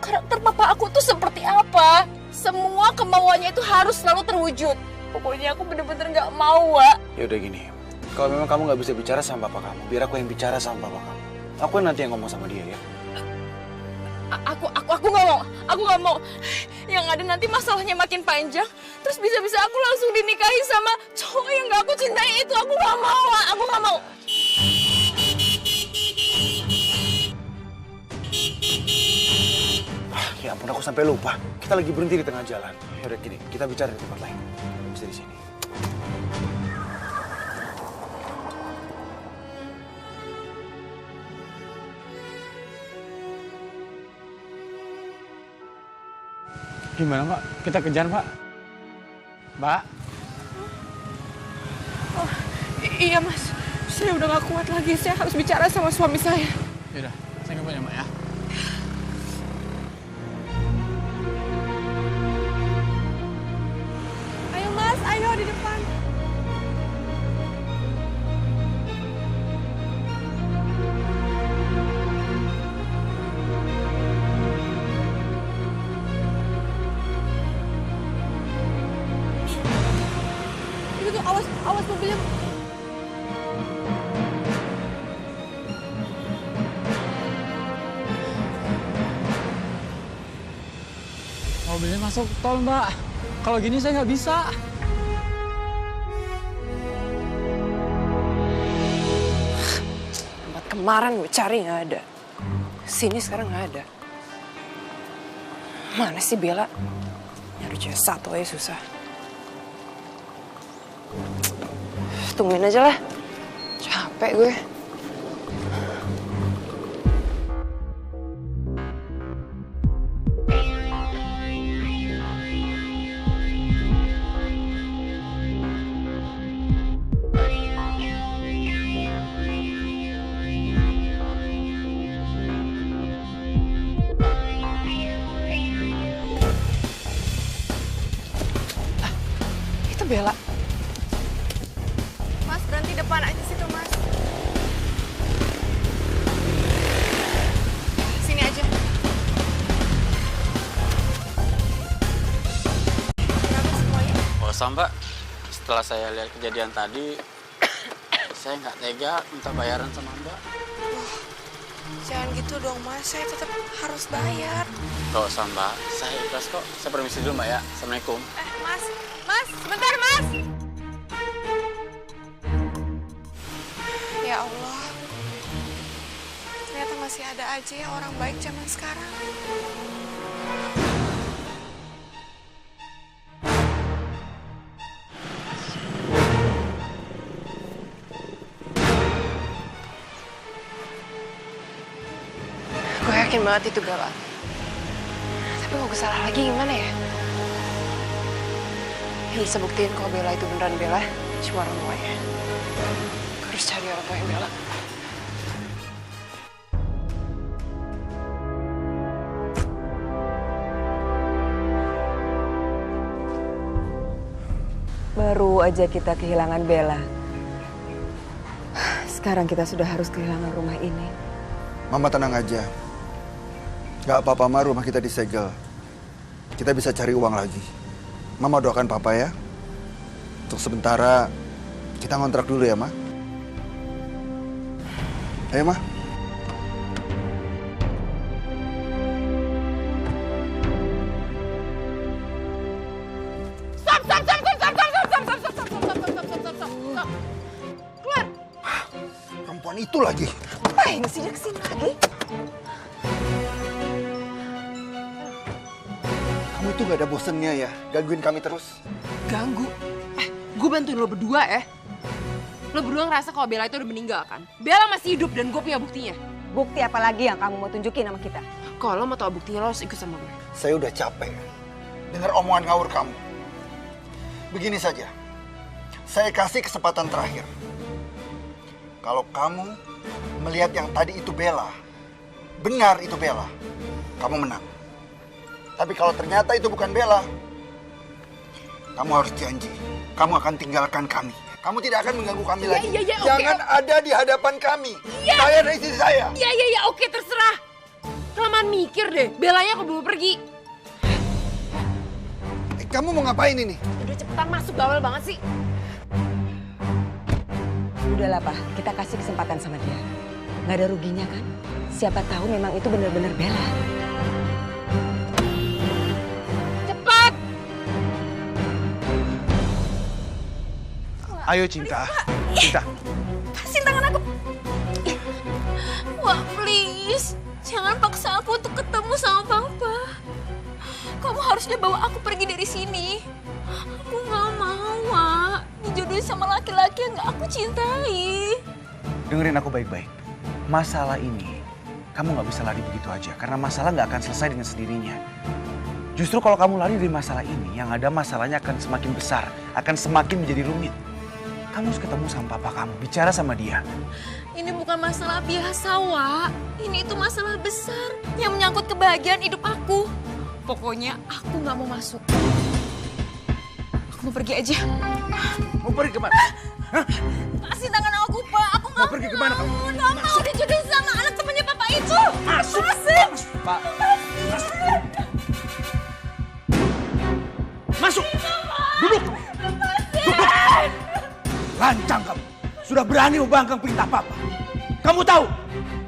B: Karakter papa aku tuh seperti apa. Semua kemauannya itu harus selalu terwujud. Pokoknya aku bener-bener gak mau, Wak.
H: Ya udah gini, kalau memang kamu nggak bisa bicara sama papa kamu, biar aku yang bicara sama papa kamu. Aku nanti yang ngomong sama dia ya.
B: Aku nggak mau. Yang ada nanti masalahnya makin panjang. Terus bisa-bisa aku langsung dinikahi sama cowok yang gak aku cintai itu. Aku nggak mau, Wak. Aku nggak mau.
H: Ya ampun, aku sampai lupa. Kita lagi berhenti di tengah jalan. Ya udah gini, kita bicara di tempat lain. Bisa di sini.
L: Gimana, Pak? Kita kejar, Pak. Mbak?
B: Oh, iya, Mas. Saya udah gak kuat lagi, saya harus bicara sama suami saya.
L: Yaudah, saya nggak punya Mbak ya.
B: Ayo Mas, ayo di depan. Itu tuh, awas mobilnya.
L: Mobilnya masuk tol, Mbak. Kalau gini saya nggak bisa.
B: Tempat kemarin gue cari nggak ada. Sini sekarang nggak ada. Mana sih Bella? Nyari cewek satu aja susah. Tungguin aja lah. Capek gue. Bella. Mas, berhenti depan aja situ, Mas. Sini aja. Kenapa semuanya?
L: Oh, Mbak. Setelah saya lihat kejadian tadi, saya nggak tega minta bayaran sama Mbak.
B: Jangan gitu dong, Mas. Saya tetap harus bayar.
L: Gak usah, Mbak. Saya ikhlas kok. Saya permisi dulu, Mbak ya. Assalamualaikum.
B: Mas. Mas, sebentar, Mas. Ya Allah. Ternyata masih ada aja ya orang baik zaman sekarang. Gue yakin banget itu Bella. Tapi mau gue salah lagi gimana ya? Yang bisa buktiin kalau Bella itu beneran Bella cuma orang tuanya. Gue harus cari orang tuanya Bella.
M: Baru aja kita kehilangan Bella. Sekarang kita sudah harus kehilangan rumah ini.
G: Mama tenang aja. Gak apa-apa, Ma, rumah kita disegel. Kita bisa cari uang lagi. Mama doakan Papa ya. Untuk sementara, kita ngontrak dulu ya, Ma. Ayo, Ma.
B: Keluar!
G: Perempuan itu lagi.
M: Ngapain sih dia kesini lagi?
G: Kamu tuh gak ada bosennya ya, gangguin kami terus.
N: Ganggu? Gue bantuin lo berdua ya. Lo berdua ngerasa kalau Bella itu udah meninggal kan? Bella masih hidup dan gue punya buktinya.
M: Bukti apa lagi yang kamu mau tunjukin sama kita?
N: Kalau lo mau tahu buktinya lo harus ikut sama gue.
G: Saya udah capek dengar omongan ngawur kamu. Begini saja, saya kasih kesempatan terakhir. Kalau kamu melihat yang tadi itu Bella, benar itu Bella, kamu menang. Tapi kalau ternyata itu bukan Bella, kamu harus janji, kamu akan tinggalkan kami. Kamu tidak akan mengganggu kami lagi.
N: Iya,
G: Jangan ada di hadapan kami.
N: Iya.
G: Saya dan istri saya.
N: Iya, oke terserah. Kelamaan mikir deh, Bellanya keburu pergi.
G: Kamu mau ngapain ini?
N: Udah cepetan masuk, bawel banget sih.
M: Udahlah, Pak. Kita kasih kesempatan sama dia. Nggak ada ruginya kan? Siapa tahu memang itu benar-benar Bella.
N: Cepat!
C: Ayo Cinta, Cinta.
B: Lepasin tangan aku. Wah, please. Jangan paksa aku untuk ketemu sama Papa. Kamu harusnya bawa aku pergi dari sini. Aku gak mau, Wak. Dijodohin sama laki-laki yang gak aku cintai.
C: Dengerin aku baik-baik. Masalah ini, kamu nggak bisa lari begitu aja. Karena masalah nggak akan selesai dengan sendirinya. Justru kalau kamu lari dari masalah ini, yang ada masalahnya akan semakin besar. Akan semakin menjadi rumit. Kamu harus ketemu sama papa kamu, bicara sama dia.
B: Ini bukan masalah biasa, Wak. Ini itu masalah besar yang menyangkut kebahagiaan hidup aku. Pokoknya aku nggak mau masuk. Aku mau pergi aja.
C: Mau pergi kemana? Hah?
B: Kasih tangan aku, Pak. Aku nggak mau.
C: pergi kemana kamu?
B: Nggak mau dijodohin sama anak temannya Papa itu.
C: Masuk.
B: Lepasin.
C: Pak. Masuk. Duduk. Lancang kamu. Sudah berani membangkang perintah Papa. Kamu tahu,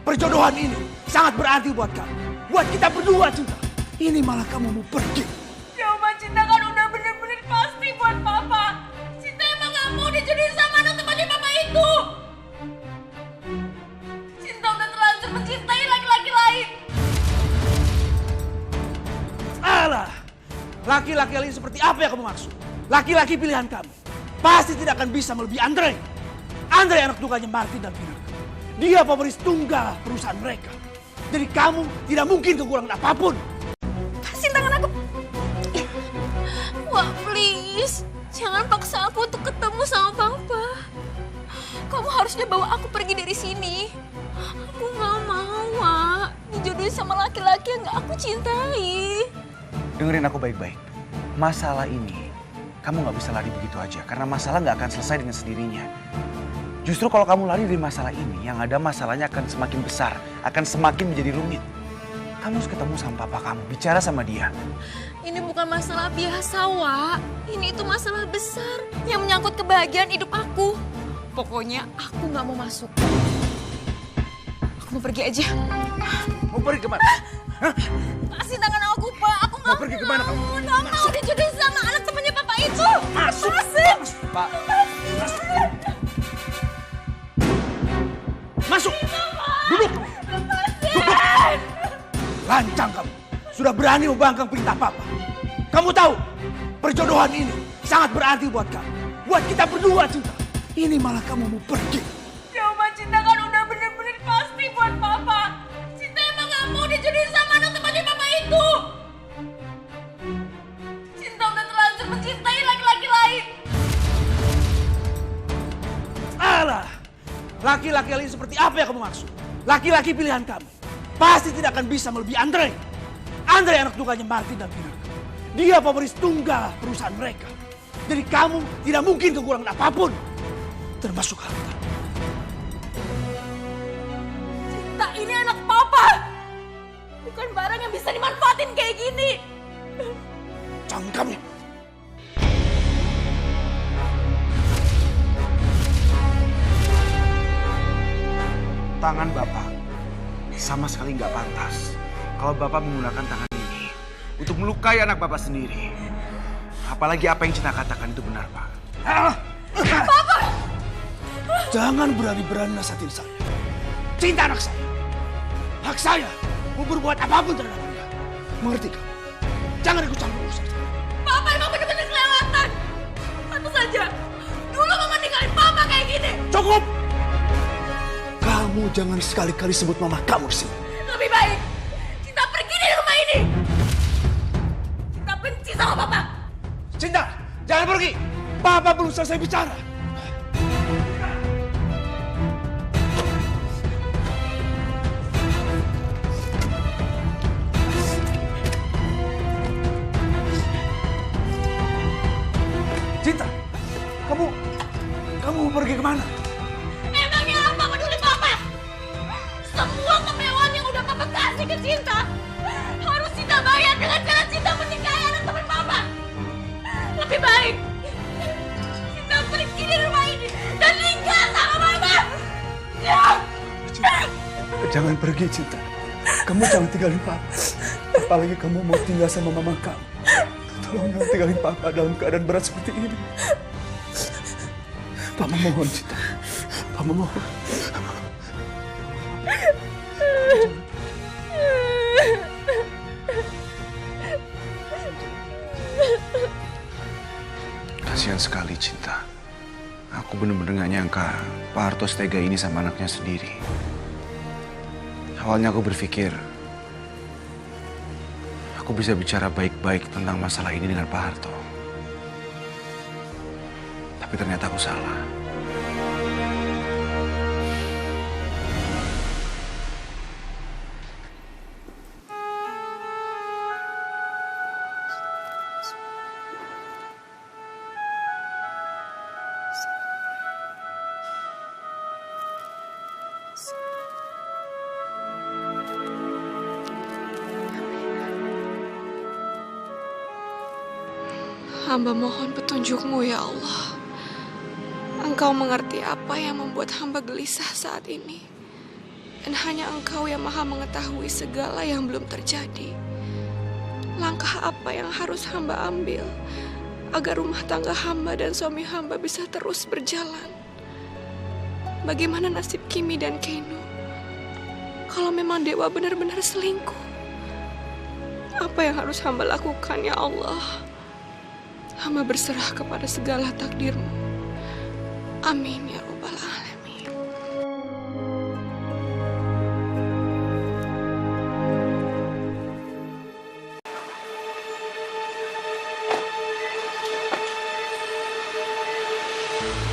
C: perjodohan ini sangat berarti buat kamu. Buat kita berdua, Cinta. Ini malah kamu mau pergi.
B: Jawaban Cinta kan udah bener-bener pasti buat Papa. Cinta emang gak mau dijodohin sama anak temannya Papa itu. Cinta udah terlanjur mencintai laki-laki lain.
H: Alah, laki-laki lain seperti apa yang kamu maksud? Laki-laki pilihan kamu pasti tidak akan bisa melebihi Andre. Andre anak tunggalnya Martin dan Vina. Dia pemeris tunggal perusahaan mereka. Jadi kamu tidak mungkin kekurangan apapun.
B: Kasih tangan aku. Wah, please. Jangan paksa aku untuk ketemu sama Papa. Kamu harusnya bawa aku pergi dari sini. Aku gak mau, Wak. Dijodohin sama laki-laki yang gak aku cintai.
C: Dengerin aku baik-baik. Masalah ini, kamu gak bisa lari begitu aja. Karena masalah gak akan selesai dengan sendirinya. Justru kalau kamu lari dari masalah ini, yang ada masalahnya akan semakin besar. Akan semakin menjadi rumit. Kamu harus ketemu sama papa kamu, bicara sama dia.
B: Ini bukan masalah biasa, Wak. Ini itu masalah besar yang menyangkut kebahagiaan hidup aku. Pokoknya aku gak mau masuk. Aku mau pergi aja.
C: Mau pergi kemana? Hah?
B: Kasih tangan aku, Pak. Aku gak
C: mau pergi kemana kamu?
B: Gak mau dijodohin sama anak temannya Papa itu.
C: Masuk.
B: Lepasin.
C: Pak.
H: Masuk. Duduk. Lancang kamu. Sudah berani membangkang perintah Papa. Kamu tahu, perjodohan ini sangat berarti buat kamu. Buat kita berdua, Cinta. Ini malah kamu mau pergi.
B: Jawaban Cinta kan udah bener-bener pasti buat Papa. Cinta emang gak mau dijodohin sama anak temannya Papa itu. Cinta udah terlanjur mencintai laki-laki lain.
H: Alah, laki-laki lain seperti apa yang kamu maksud? Laki-laki pilihan kamu pasti tidak akan bisa melebihi Andre. Andre anak tunggalnya Martin dan Vina. Dia pemeris tunggal perusahaan mereka. Jadi kamu tidak mungkin kekurangan apapun. Termasuk harta.
B: Cinta ini anak Papa. Bukan barang yang bisa dimanfaatin kayak gini.
H: Jangan kamu.
C: Tangan Bapak sama sekali nggak pantas kalau Bapak menggunakan tangan ini untuk melukai anak Bapak sendiri. Apalagi apa yang Cinta katakan itu benar, Pak.
B: Papa!
H: Jangan berani-berani nasihatin saya. Cinta anak saya. Hak saya mau berbuat apapun terhadap dia. Mengerti kamu? Jangan ikut campur urusan saya.
B: Papa emang bener-bener kelewatan. Tentu saja. Dulu Mama ninggalin Papa kayak gini.
H: Cukup! Kamu jangan sekali-kali sebut mama kamu di sini.
B: Lebih baik Cinta pergi dari rumah ini. Cinta benci sama Papa.
H: Cinta, jangan pergi. Papa belum selesai bicara. Cinta, kamu mau pergi kemana?
B: Emangnya apa peduli Papa? Semua kemewahan yang udah Papa kasih ke Cinta harus Cinta bayar dengan cara Cinta menikahi anak teman Papa. Lebih baik Cinta pergi dari rumah ini dan nikah sama Papa.
H: Cinta, jangan pergi, Cinta. Kamu jangan tinggalin Papa. Apalagi kamu mau tinggal sama mama kamu. Tolong jangan tinggalin Papa dalam keadaan berat seperti ini. Papa mohon, Cinta. Papa mohon.
C: Kasihan sekali, Cinta. Aku bener-bener gak nyangka Pak Harto setega ini sama anaknya sendiri. Awalnya aku berpikir aku bisa bicara baik-baik tentang masalah ini dengan Pak Harto. Tapi ternyata aku salah.
B: Hamba mohon petunjuk-Mu ya Allah. Engkau mengerti apa yang membuat hamba gelisah saat ini. Dan hanya Engkau yang maha mengetahui segala yang belum terjadi. Langkah apa yang harus hamba ambil agar rumah tangga hamba dan suami hamba bisa terus berjalan. Bagaimana nasib Kimi dan Keino? Kalau memang Dewa benar-benar selingkuh, apa yang harus hamba lakukan ya Allah? Hamba berserah kepada segala takdir-Mu. Amin ya Rabbal Alamin.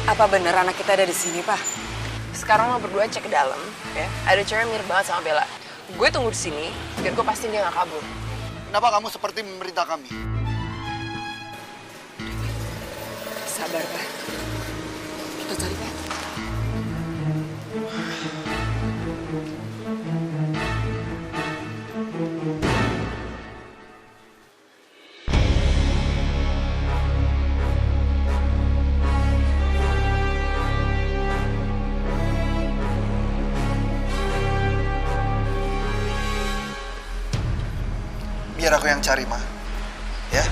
M: Apa bener anak kita ada di sini, Pak?
N: Sekarang lo berdua cek ke dalam, ya. Ada cewek mirip banget sama Bella. Gue tunggu di sini, biar gue pastiin dia gak kabur.
G: Kenapa kamu seperti memerintah kami?
M: Sabar, Pak. Kita cari, Pak.
G: Biar aku yang cari, Ma. Ya?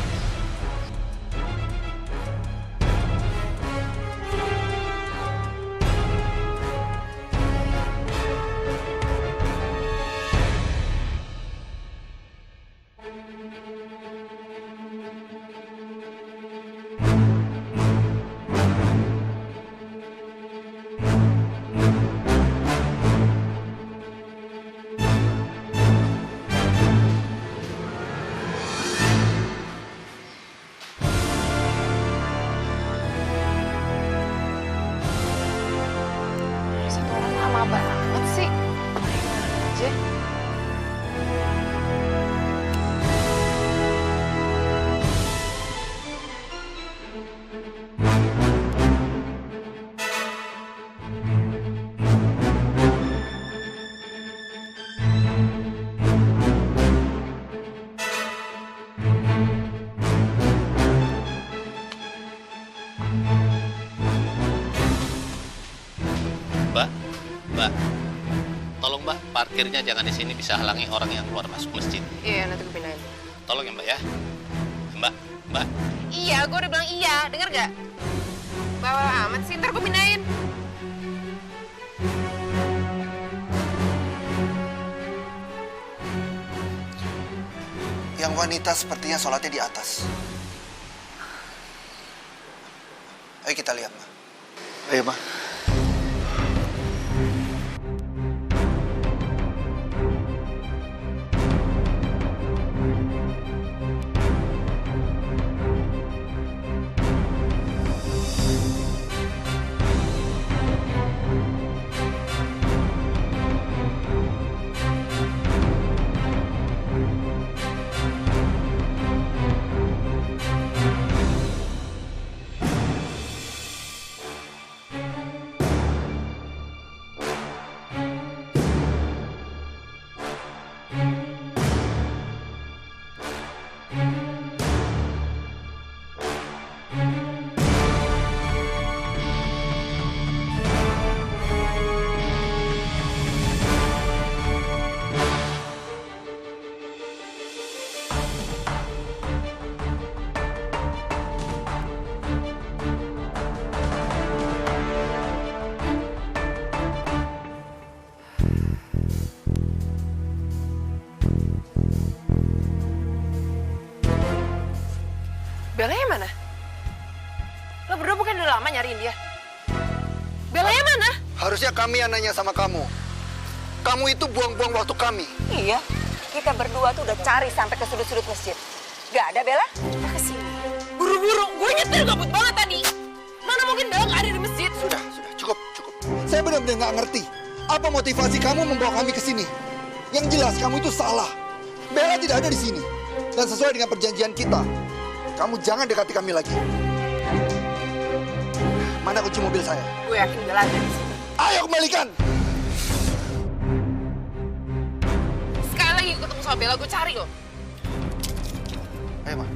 N: Satu orang lama banget sih. Aja.
O: Mbak, tolong Mbak, parkirnya jangan di sini, bisa halangi orang yang keluar masuk masjid.
N: Iya, nanti gue pindahin.
O: Tolong ya Mbak ya. Mbak.
N: Iya, gue udah bilang iya. Denger gak? Bawa amat sih, ntar gue pindahin.
G: Yang wanita sepertinya sholatnya di atas. Ayo kita lihat, Ma. Ayo, Ma.
N: Bellanya mana? Lo berdua bukan udah lama nyariin dia? Bellanya mana?
G: Harusnya kami yang nanya sama kamu. Kamu itu buang-buang waktu kami.
M: Iya, kita berdua tuh udah cari sampai ke sudut-sudut masjid. Gak ada, Bella?
N: Kita kesini. Buru-buru, gue nyetir gabut banget tadi. Mana mungkin Bella gak ada di masjid?
G: Sudah, cukup. Saya benar-benar nggak ngerti. Apa motivasi kamu membawa kami ke sini? Yang jelas kamu itu salah. Bella tidak ada di sini. Dan sesuai dengan perjanjian kita, kamu jangan dekati kami lagi. Mana kunci mobil saya?
N: Gue yakin Bella ada di sini.
G: Ayo kembalikan!
N: Sekali lagi gue ketemu sama Bella, gue cari loh.
G: Ayo, Ma.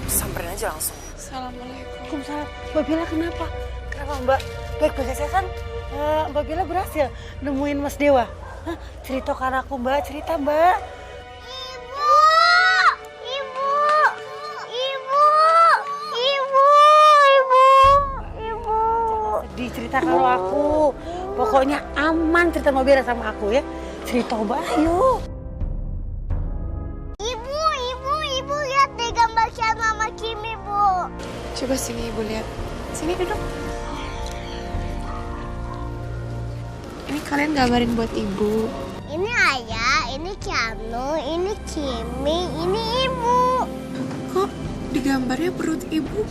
B: Samperin aja langsung. Assalamualaikum.
K: Waalaikumsalam. Mbak Bella kenapa? Kenapa Mbak? Baik-baik aja kan? Mbak Bella berhasil nemuin Mas Dewa. Hah? Cerita kan aku Mbak, cerita Mbak. Sedih cerita kalau aku. Pokoknya aman cerita Mbak Bella sama aku ya. Cerita Mbak, ayo.
A: Ibu lihat deh gambar Kiana sama Kimi, Bu.
B: Coba sini Ibu lihat. Sini duduk. Ini kalian gambarin buat Ibu.
A: Ini Ayah, ini Kiano, ini Kimi, ini Ibu.
B: Kok di gambarnya perut Ibu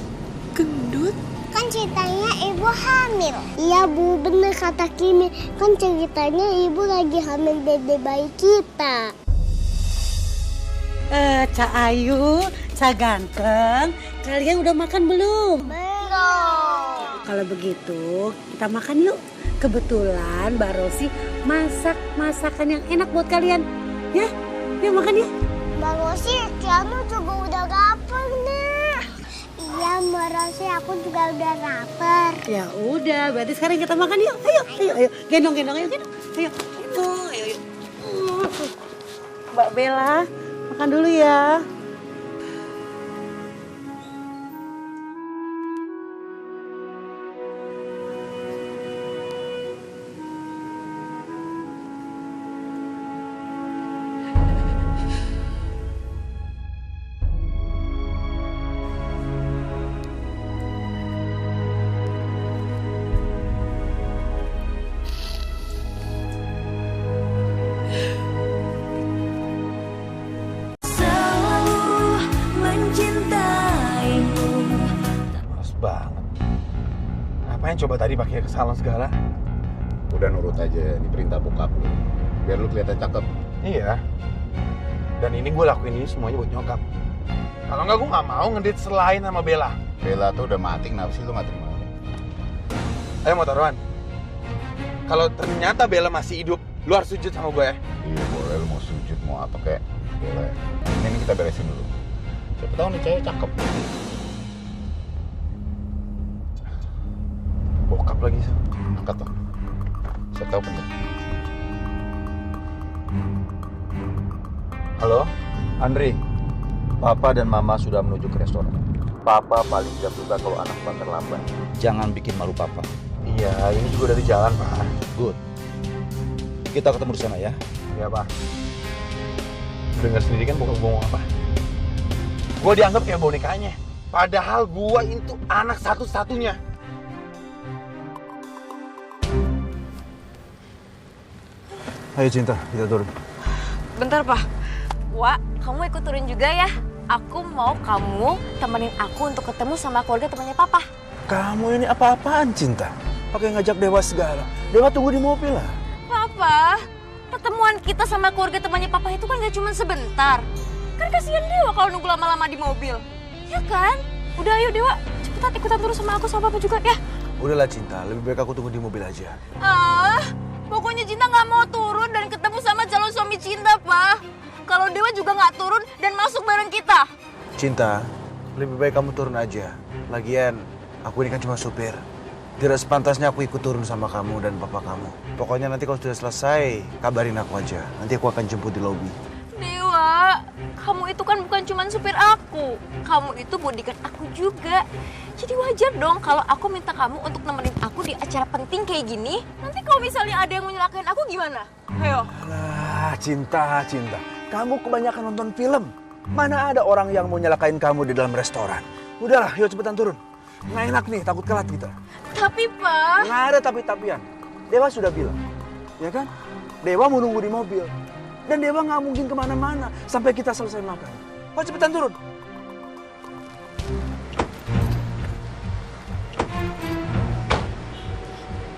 B: gendut?
A: Kan ceritanya Ibu hamil. Iya Bu, bener kata Kimi. Kan ceritanya Ibu lagi hamil dede bayi kita.
K: Cak Ayu, Cak Ganteng, kalian udah makan belum?
A: Belum.
K: Kalau begitu, kita makan yuk. Kebetulan Mbak Rosi masak masakan yang enak buat kalian. Ya, yuk makan ya.
A: Mbak Rosi, Kiano juga udah lapar nih. Iya Mbak Rosi, aku juga udah lapar.
K: Ya udah, berarti sekarang kita makan yuk. Ayo. Gendong, ayo gendong. Ayo. Mbak Bella, makan dulu ya.
H: Ngapain coba tadi pakai kesalahan segala?
P: Udah nurut aja, ini perintah bokap lu. Biar lu kelihatan cakep.
H: Iya. Dan ini gue lakuin ini semuanya buat nyokap. Kalau nggak gue nggak mau ngedit selain sama Bella.
P: Bella tuh udah mati, kenapa sih lu nggak terima?
H: Ayo mau taruhan. Kalau ternyata Bella masih hidup, lu harus sujud sama gue ya.
P: Iya boleh, lu mau sujud mau apa kayak boleh. Ini kita beresin dulu. Siapa tahu nih cewek cakep.
H: Bokap lagi sih.
P: Angkat dong. Saya tahu penting.
H: Halo, Andri.
D: Papa dan Mama sudah menuju ke restoran. Papa paling siap juga kalau anak Pak terlambat. Jangan bikin malu Papa.
H: Iya, ini juga dari jalan, Pak.
D: Good. Kita ketemu di sana ya.
H: Iya, Pak. Dengar sendiri kan bokap gue ngomong apa? Gue dianggap kayak bonekanya. Padahal gue itu anak satu-satunya. Ayo Cinta, kita turun.
Q: Bentar, Pak. Wak, kamu ikut turun juga ya? Aku mau kamu temenin aku untuk ketemu sama keluarga temannya Papa.
H: Kamu ini apa-apaan, Cinta? Pakai ngajak Dewa segala. Dewa tunggu di mobil lah.
Q: Papa, pertemuan kita sama keluarga temannya Papa itu kan gak cuma sebentar. Kan kasihan Dewa kalau nunggu lama-lama di mobil. Ya kan? Udah ayo Dewa, cepetan ikutan turun sama aku sama Papa juga ya.
H: Udahlah Cinta, lebih baik aku tunggu di mobil aja.
Q: Pokoknya Cinta nggak mau turun dan ketemu sama calon suami Cinta, Pak. Kalau Dewa juga nggak turun dan masuk bareng kita.
H: Cinta, lebih baik kamu turun aja. Lagian, aku ini kan cuma supir. Tidak sepantasnya aku ikut turun sama kamu dan papa kamu. Pokoknya nanti kalau sudah selesai, kabarin aku aja. Nanti aku akan jemput di lobi.
Q: Dewa, kamu itu kan bukan cuma supir aku. Kamu itu bodyguard aku juga. Jadi wajar dong kalau aku minta kamu untuk nemenin aku di acara penting kayak gini. Nanti kalau misalnya ada yang menyelakain aku gimana? Ayo.
H: Alah, Cinta. Kamu kebanyakan nonton film. Mana ada orang yang mau nyelakain kamu di dalam restoran. Udahlah, yuk cepetan turun. Nggak enak nih, takut telat kita.
Q: Tapi, Pak.
H: Nggak ada tapi-tapian. Dewa sudah bilang, ya kan? Dewa mau nunggu di mobil. Dan Dewa nggak mungkin kemana-mana sampai kita selesai makan. Oh, cepetan turun.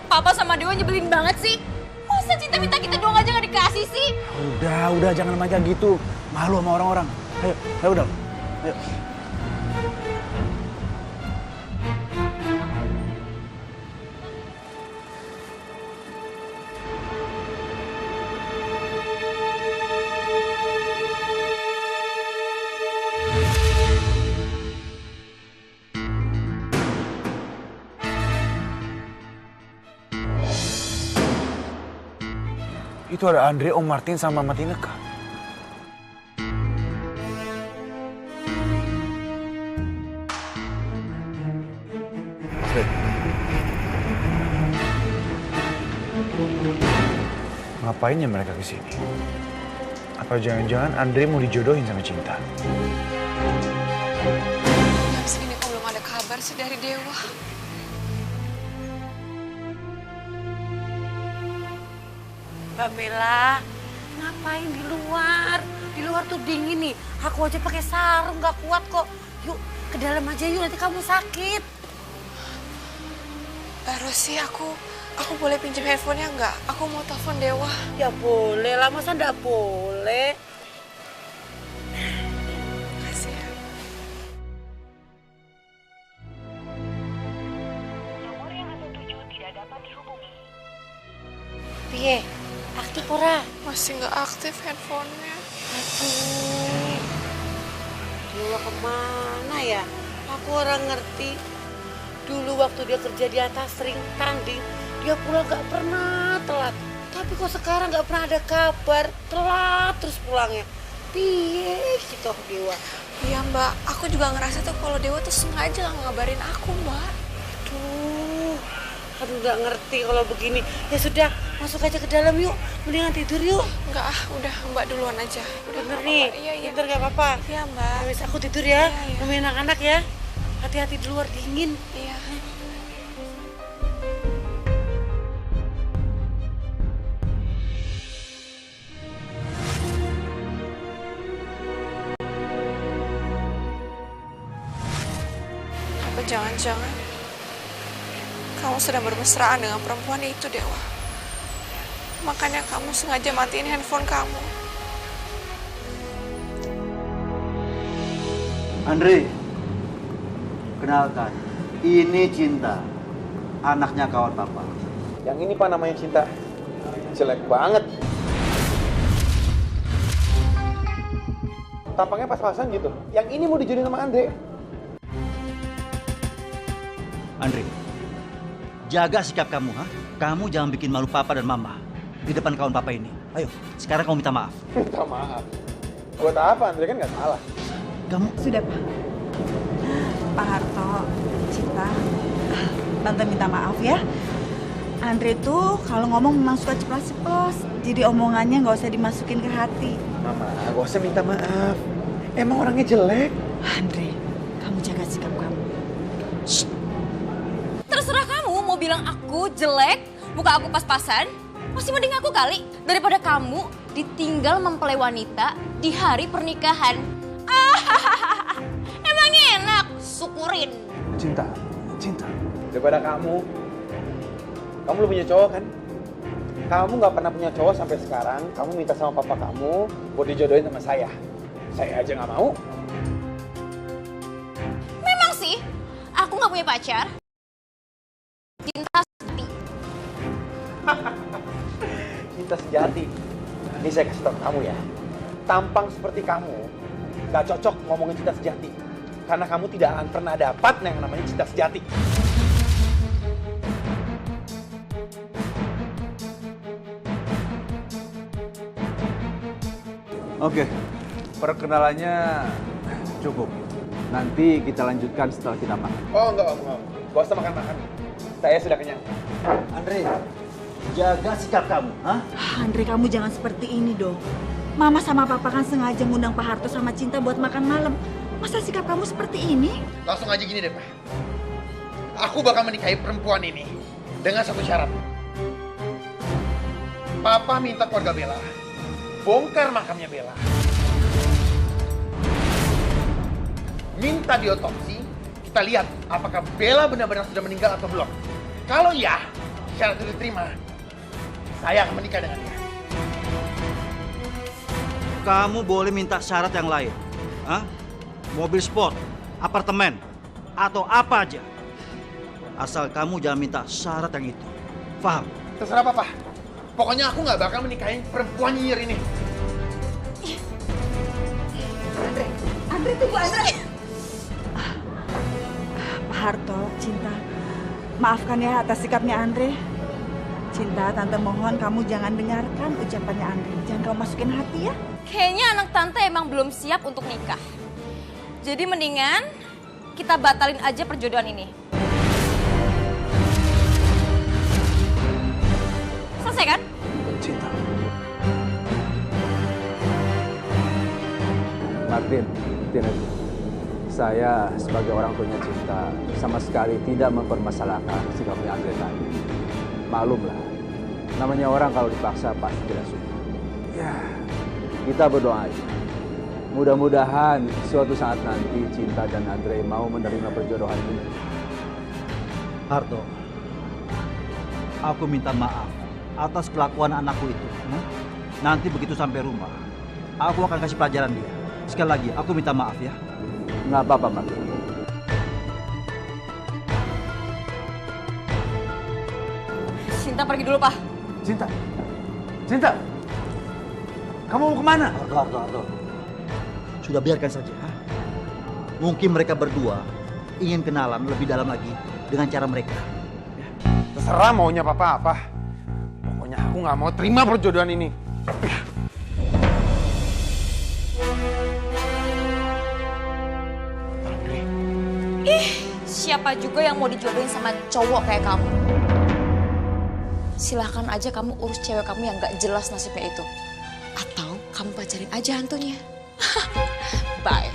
Q: Papa sama Dewa nyebelin banget sih. Masa Cinta minta kita doang aja gak dikasih sih?
H: Udah, jangan macam gitu. Malu sama orang-orang. Ayo udah. Ayo. Itu ada Andre, Om Martin, sama Mama Tineka. Ngapain ya mereka kesini? Apa jangan-jangan Andre mau dijodohin sama Cinta?
B: Jam segini kok belum ada kabar sih dari Dewa?
K: Mbak Bella, ngapain di luar? Di luar tuh dingin nih. Aku aja pakai sarung nggak kuat kok. Yuk ke dalam aja yuk, nanti kamu sakit.
B: Baru sih aku boleh pinjam handphonenya nggak? Aku mau telepon Dewa.
K: Ya boleh lah, masa nggak boleh?
B: Kasih ya.
R: Nomor yang Anda tuju tidak dapat dihubungi.
K: Piye? Aktif ora?
B: Masih nggak aktif handphonenya.
K: Aduh. Dewa kemana ya? Aku orang ngerti. Dulu waktu dia kerja di atas ring tanding, dia pulang gak pernah telat. Tapi kok sekarang gak pernah ada kabar, telat terus pulangnya. Piye gitu Dewa?
B: Iya Mbak, aku juga ngerasa tuh kalau Dewa tuh sengaja lah ngabarin aku Mbak.
K: Aduh gak ngerti kalau begini. Ya sudah, masuk aja ke dalam yuk. Mendingan tidur yuk.
B: Enggak Udah Mbak duluan aja. Udah
K: bener nih,
B: Iya.
K: Tidur gak apa-apa.
B: Iya Mbak.
K: Habis aku tidur ya, nemenin anak-anak ya. Hati-hati di luar dingin.
B: Iya. Apa jangan-jangan kamu sedang bermesraan dengan perempuan itu, Dewa? Makanya kamu sengaja matiin handphone kamu.
D: Andre, kenalkan, ini Cinta, anaknya kawan papa.
H: Yang ini Pak namanya Cinta. Jelek banget. Tampangnya pas-pasan gitu. Yang ini mau dijodohin sama Andre.
D: Andre, jaga sikap kamu, ha? Kamu jangan bikin malu papa dan mama di depan kawan papa ini. Ayo, sekarang kamu minta maaf.
H: Minta maaf? Buat apa? Andre kan nggak salah.
D: Kamu
E: sudah Pak. Pak Harto, Cinta, Tante minta maaf ya. Andre tuh kalau ngomong memang suka ceplos-ceplos, jadi omongannya nggak usah dimasukin ke hati.
H: Mama, gak usah minta maaf. Emang orangnya jelek.
E: Andre, kamu jaga sikap kamu.
Q: Terserah kamu mau bilang aku jelek, muka aku pas-pasan, masih mending aku kali daripada kamu ditinggal mempelai wanita di hari pernikahan. Emang enak, syukurin.
H: Cinta. Daripada kamu belum punya cowok kan? Kamu nggak pernah punya cowok sampai sekarang. Kamu minta sama papa kamu buat dijodohin sama saya. Saya aja nggak mau.
Q: Memang sih, aku nggak punya pacar. Cinta sejati.
H: Cinta sejati. Ini saya kasih tahu kamu ya. Tampang seperti kamu nggak cocok ngomongin cinta sejati. Karena kamu tidak akan pernah dapat yang namanya cinta sejati.
J: Oke, perkenalannya cukup. Nanti kita lanjutkan setelah kita makan.
H: Oh enggak. Gak usah makan-makan. Saya sudah kenyang.
D: Andre, jaga sikap kamu, ha?
E: Andre, kamu jangan seperti ini dong. Mama sama Papa kan sengaja ngundang Pak Harto sama Cinta buat makan malam. Masa sikap kamu seperti ini?
H: Langsung aja gini deh, Pak. Aku bakal menikahi perempuan ini dengan satu syarat. Papa minta keluarga Bella bongkar makamnya Bella. Minta diotopsi, kita lihat apakah Bella benar-benar sudah meninggal atau belum. Kalau iya, syarat itu diterima, saya akan menikah dengan dia.
D: Kamu boleh minta syarat yang lain, ha? Mobil sport, apartemen, atau apa aja. Asal kamu jangan minta syarat yang itu. Paham?
H: Terserah Papa. Pokoknya aku nggak bakal menikahin perempuan nyinyir ini.
E: Andre tunggu Andre. Pak Harto, Cinta, maafkan ya atas sikapnya Andre. Cinta, Tante mohon kamu jangan dengarkan ucapannya Andre. Jangan kamu masukin hati ya.
Q: Kayaknya anak Tante emang belum siap untuk nikah. Jadi mendingan kita batalin aja perjodohan ini. Selesai kan?
J: Cinta.
S: Martin, saya sebagai orang tuanya Cinta sama sekali tidak mempermasalahkan sikapnya Andre tadi. Maklumlah, namanya orang kalau dipaksa pasti tidak suka. Ya, kita berdoa aja. Mudah-mudahan suatu saat nanti Cinta dan Andre mau menerima perjodohan ini.
F: Harto, aku minta maaf atas kelakuan anakku itu. Nanti begitu sampai rumah, aku akan kasih pelajaran dia. Sekali lagi, aku minta maaf ya.
S: Nggak apa-apa, Martin.
Q: Cinta pergi dulu, Pak.
H: Cinta. Cinta. Kamu mau kemana?
F: Harto. Sudah biarkan saja. Mungkin mereka berdua ingin kenalan lebih dalam lagi dengan cara mereka.
H: Terserah maunya papa apa. Pokoknya aku nggak mau terima perjodohan ini.
Q: Siapa juga yang mau dijodohin sama cowok kayak kamu? Silahkan aja kamu urus cewek kamu yang gak jelas nasibnya itu. Atau kamu pacarin aja hantunya. Bye.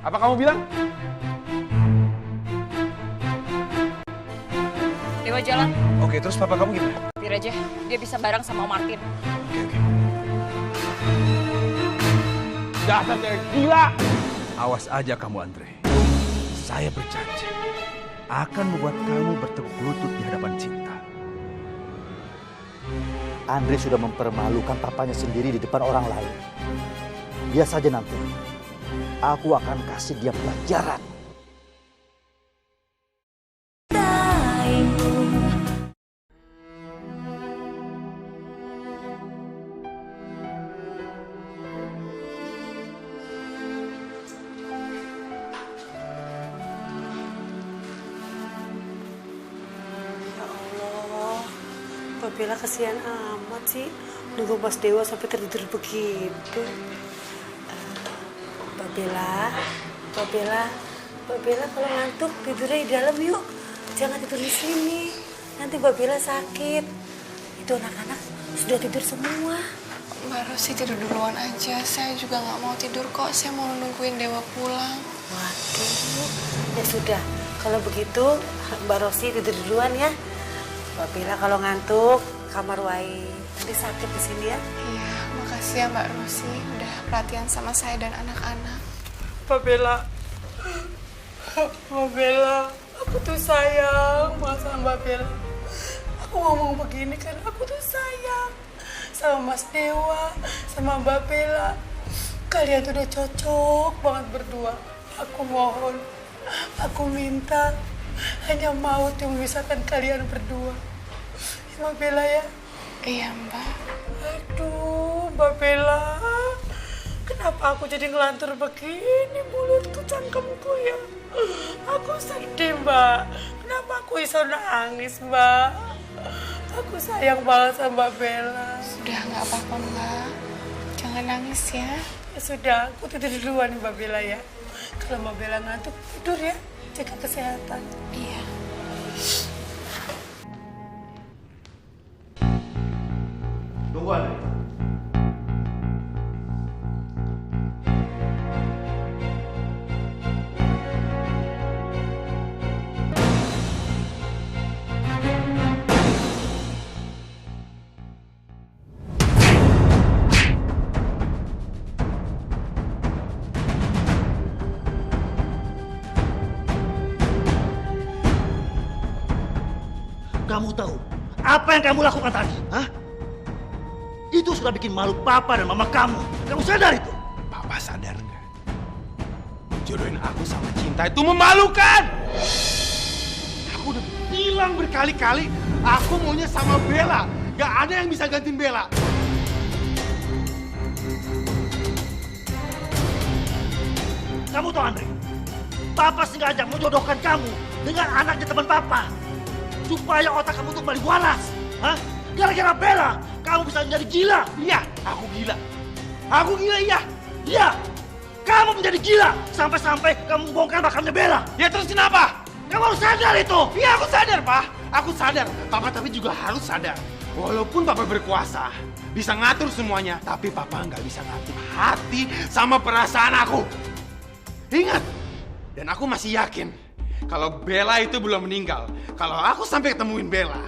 H: Apa kamu bilang?
Q: Dewa jalan.
H: Oke, terus papa kamu gimana?
Q: Biar aja, dia bisa bareng sama Om Martin.
H: Oke. Dasar cewek gila!
J: Awas aja kamu, Andre. Saya berjanji akan membuat kamu bertekuk lutut di hadapan Cinta.
G: Andre sudah mempermalukan papanya sendiri di depan orang lain. Dia saja nanti. Aku akan kasih dia pelajaran.
K: Mbak Bella kasihan amat sih. Nunggu Mas Dewa sampai tertidur begitu. Mbak Bella kalau ngantuk tidurnya di dalam yuk. Jangan tidur di sini. Nanti Mbak Bella sakit. Itu anak-anak sudah tidur semua.
B: Mbak Rosi tidur duluan aja. Saya juga nggak mau tidur kok. Saya mau nungguin Dewa pulang.
K: Waduh, ya sudah. Kalau begitu Mbak Rosi tidur duluan ya. Mbak Bella kalau ngantuk kamar Wai. Nanti sakit di sini ya.
B: Iya, makasih ya Mbak Rosi udah perhatian sama saya dan anak-anak.
K: Mbak Bella, aku tuh sayang banget sama Mbak Bella. Aku ngomong begini karena aku tuh sayang sama Mas Dewa, sama Mbak Bella. Kalian tuh udah cocok banget berdua. Aku mohon, aku minta, hanya maut yang memisahkan kalian berdua. Mbak Bella ya?
B: Iya Mbak.
K: Aduh Mbak Bella, kenapa aku jadi ngelantur begini mulutku cangkemku ya? Aku sedih Mbak, kenapa aku bisa nangis Mbak? Aku sayang banget sama Mbak Bella.
B: Sudah nggak apa-apa Mbak, jangan nangis ya.
K: Ya sudah, aku tidur duluan nih Mbak Bella ya. Kalau Mbak Bella ngantuk tidur ya, jaga kesehatan.
B: Iya.
H: Tunggu Andre.
F: Kamu tahu apa yang kamu lakukan tadi? Hah? Itu sudah bikin malu papa dan mama kamu. Kamu sadar itu?
C: Papa sadar nggak? Jodohin aku sama Cinta itu memalukan.
H: Aku udah bilang berkali-kali, aku maunya sama Bella. Gak ada yang bisa gantiin Bella.
F: Kamu tahu Andre? Papa sengaja menjodohkan kamu dengan anaknya teman Papa. Supaya otak kamu tuh kembali waras. Hah? Gara-gara Bella, kamu bisa menjadi gila. Iya, aku gila. Aku gila, iya. Iya. Kamu menjadi gila. Sampai-sampai kamu bongkar makamnya Bella.
J: Ya terus kenapa?
F: Kamu harus sadar itu.
J: Iya aku sadar, Pak. Aku sadar. Papa tapi juga harus sadar. Walaupun Papa berkuasa, bisa ngatur semuanya, tapi Papa nggak bisa ngatur hati sama perasaan aku. Ingat, dan aku masih yakin kalau Bella itu belum meninggal. Kalau aku sampai ketemuin Bella,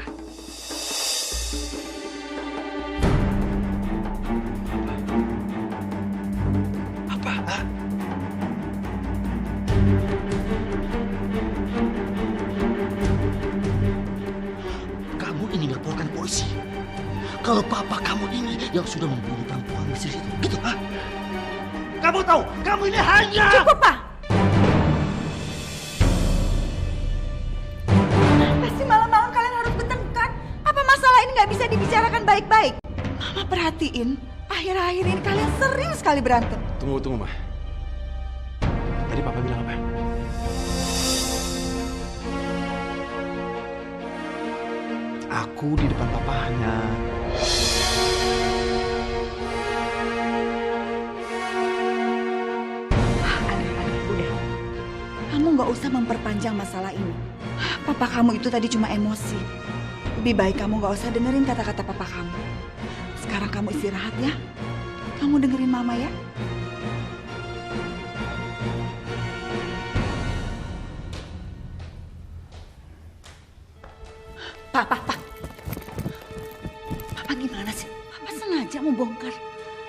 C: Apa? Hah?
F: Kamu ingin laporkan polisi. Kalau papa kamu ini yang sudah membunuh perempuan misterius itu. Gitu, ha? Kamu tahu, kamu ini hanya...
E: Cukup, Pak. Kenapa sih malam-malam kalian harus bertengkar? Apa masalah ini nggak bisa dibicarakan baik-baik? Mama perhatiin, akhir-akhir ini kalian sering sekali berantem.
J: tunggu, Ma. Tadi Papa bilang apa? Aku di depan papahnya.
E: Udah, kamu nggak usah memperpanjang masalah ini. Papa kamu itu tadi cuma emosi. Lebih baik kamu nggak usah dengerin kata-kata papa kamu. Sekarang kamu istirahat ya. Kamu dengerin mama ya. Papa gimana sih? Papa sengaja mau bongkar.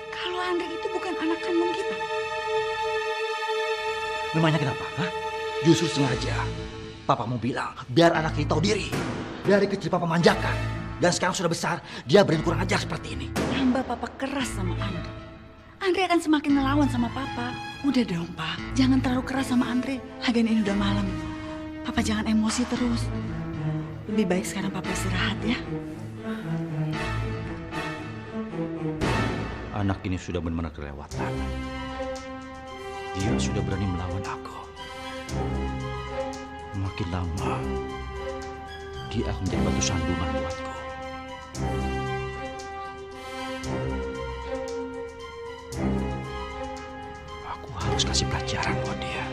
E: Kalau Andre itu bukan anak kandung kita.
F: Memangnya kenapa? Hah? Justru sengaja. Papa mau bilang, biar anak kita tahu diri. Dari kecil Papa manjakan. Dan sekarang sudah besar, dia berani kurang ajar seperti ini.
E: Tambah Papa keras sama Andre. Andre akan semakin ngelawan sama Papa. Udah dong, Pak. Jangan terlalu keras sama Andre. Lagian ini udah malam. Papa jangan emosi terus. Lebih baik sekarang Papa istirahat ya.
D: Anak ini sudah benar-benar kelewatan. Dia sudah berani melawan aku. Makin lama, dia akan menjadi batu sandungan buatku. Aku harus kasih pelajaran buat dia.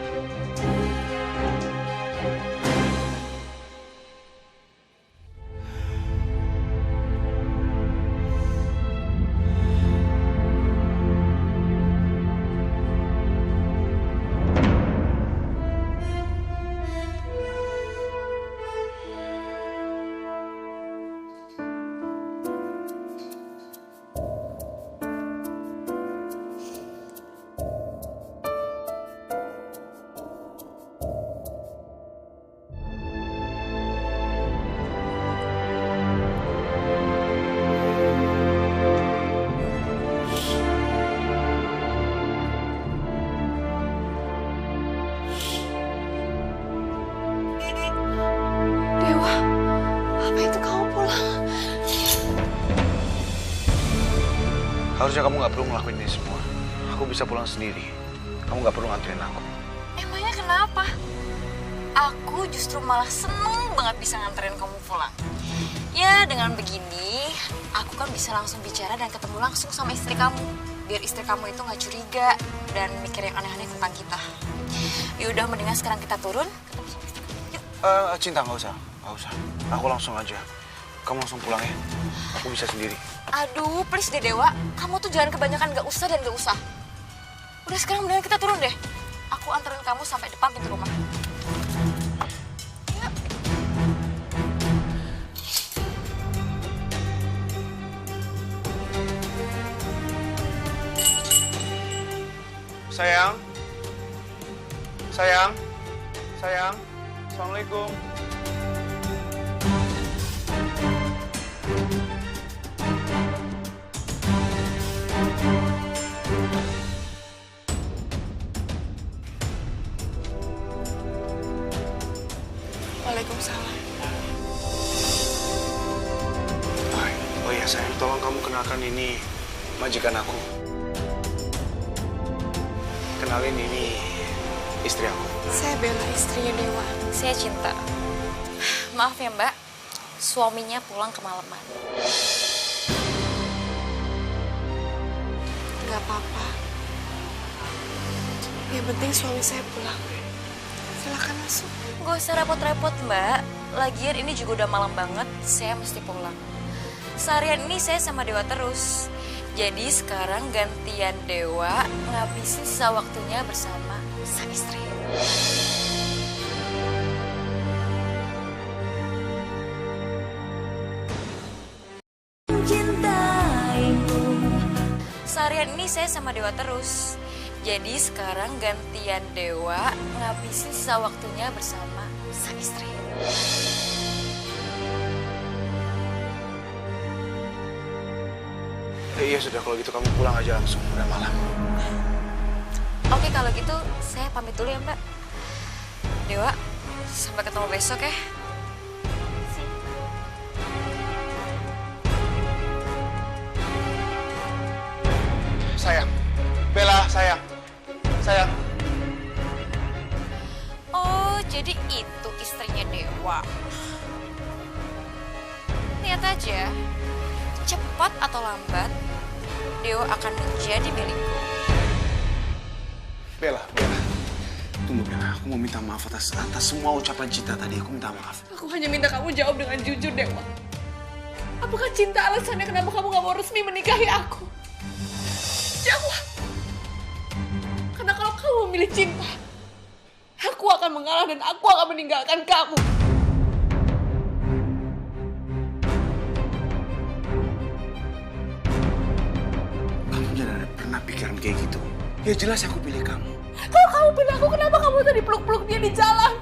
C: Harusnya kamu nggak perlu ngelakuin ini semua. Aku bisa pulang sendiri. Kamu nggak perlu nganterin aku.
Q: Emangnya kenapa? Aku justru malah seneng banget bisa nganterin kamu pulang. Ya dengan begini, aku kan bisa langsung bicara dan ketemu langsung sama istri kamu. Biar istri kamu itu nggak curiga dan mikir yang aneh-aneh tentang kita. Yaudah, mendingan sekarang kita turun.
C: Cinta, nggak usah. Aku langsung aja. Kamu langsung pulang ya. Aku bisa sendiri.
Q: Aduh, please deh Dewa. Kamu tuh jangan kebanyakan gak usah dan gak usah. Udah sekarang mendingan kita turun deh. Aku anterin kamu sampai depan pintu rumah. Yuk.
C: Sayang. Assalamualaikum.
B: Waalaikumsalam.
C: Oh iya sayang, tolong kamu kenalkan ini majikan aku. Kenalin ini istri aku.
B: Saya Bella, istrinya Dewa.
Q: Saya Cinta. Maaf ya Mbak, suaminya pulang kemalaman.
B: Gak apa-apa. Yang penting suami saya pulang. Silakan masuk.
Q: Gak usah repot-repot Mbak. Lagian ini juga udah malam banget, saya mesti pulang. Seharian ini saya sama Dewa terus. Jadi sekarang gantian Dewa ngabisin sisa waktunya bersama sang istri. Seharian ini saya sama Dewa terus. Jadi sekarang gantian Dewa ngabisin sisa waktunya bersama sang istri.
C: Iya sudah, kalau gitu kamu pulang aja langsung, udah malam.
Q: Oke kalau gitu saya pamit dulu ya Mbak. Dewa, sampai ketemu besok ya.
C: Sayang, Bella, sayang. Sayang.
Q: Oh, jadi itu istrinya Dewa. Lihat aja, cepat atau lambat, Dewa akan menjadi milikku.
C: Bella. Tunggu Bella, aku mau minta maaf atas semua ucapan Cinta tadi. Aku minta maaf.
B: Aku hanya minta kamu jawab dengan jujur, Dewa. Apakah Cinta alasannya kenapa kamu gak mau resmi menikahi aku? Jawab. Karena kalau kamu memilih Cinta, aku akan mengalah dan aku akan meninggalkan kamu.
C: Kamu jangan pernah pikiran kayak gitu. Ya jelas aku pilih kamu.
B: Kalau kamu pilih aku, kenapa kamu tadi peluk-peluk dia di jalan?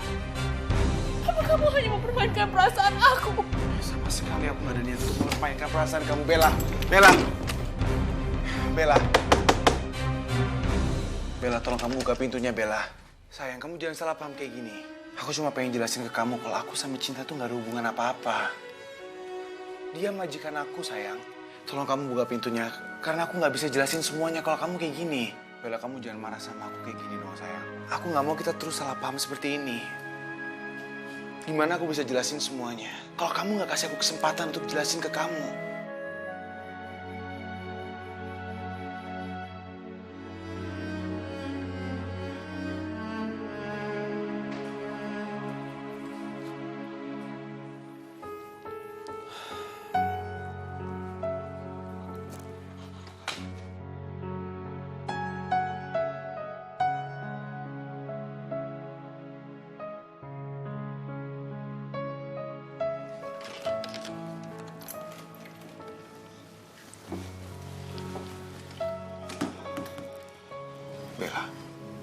B: Apa kamu hanya mempermainkan perasaan aku?
C: Sama sekali aku gak ada niat untuk mempermainkan perasaan kamu, Bella. Bella, tolong kamu buka pintunya, Bella. Sayang, kamu jangan salah paham kayak gini. Aku cuma pengen jelasin ke kamu kalau aku sama Cinta tuh gak ada hubungan apa-apa. Dia majikan aku, sayang. Tolong kamu buka pintunya, karena aku gak bisa jelasin semuanya kalau kamu kayak gini. Bella, kamu jangan marah sama aku kayak gini dong, sayang. Aku gak mau kita terus salah paham seperti ini. Gimana aku bisa jelasin semuanya kalau kamu gak kasih aku kesempatan untuk jelasin ke kamu? Bella,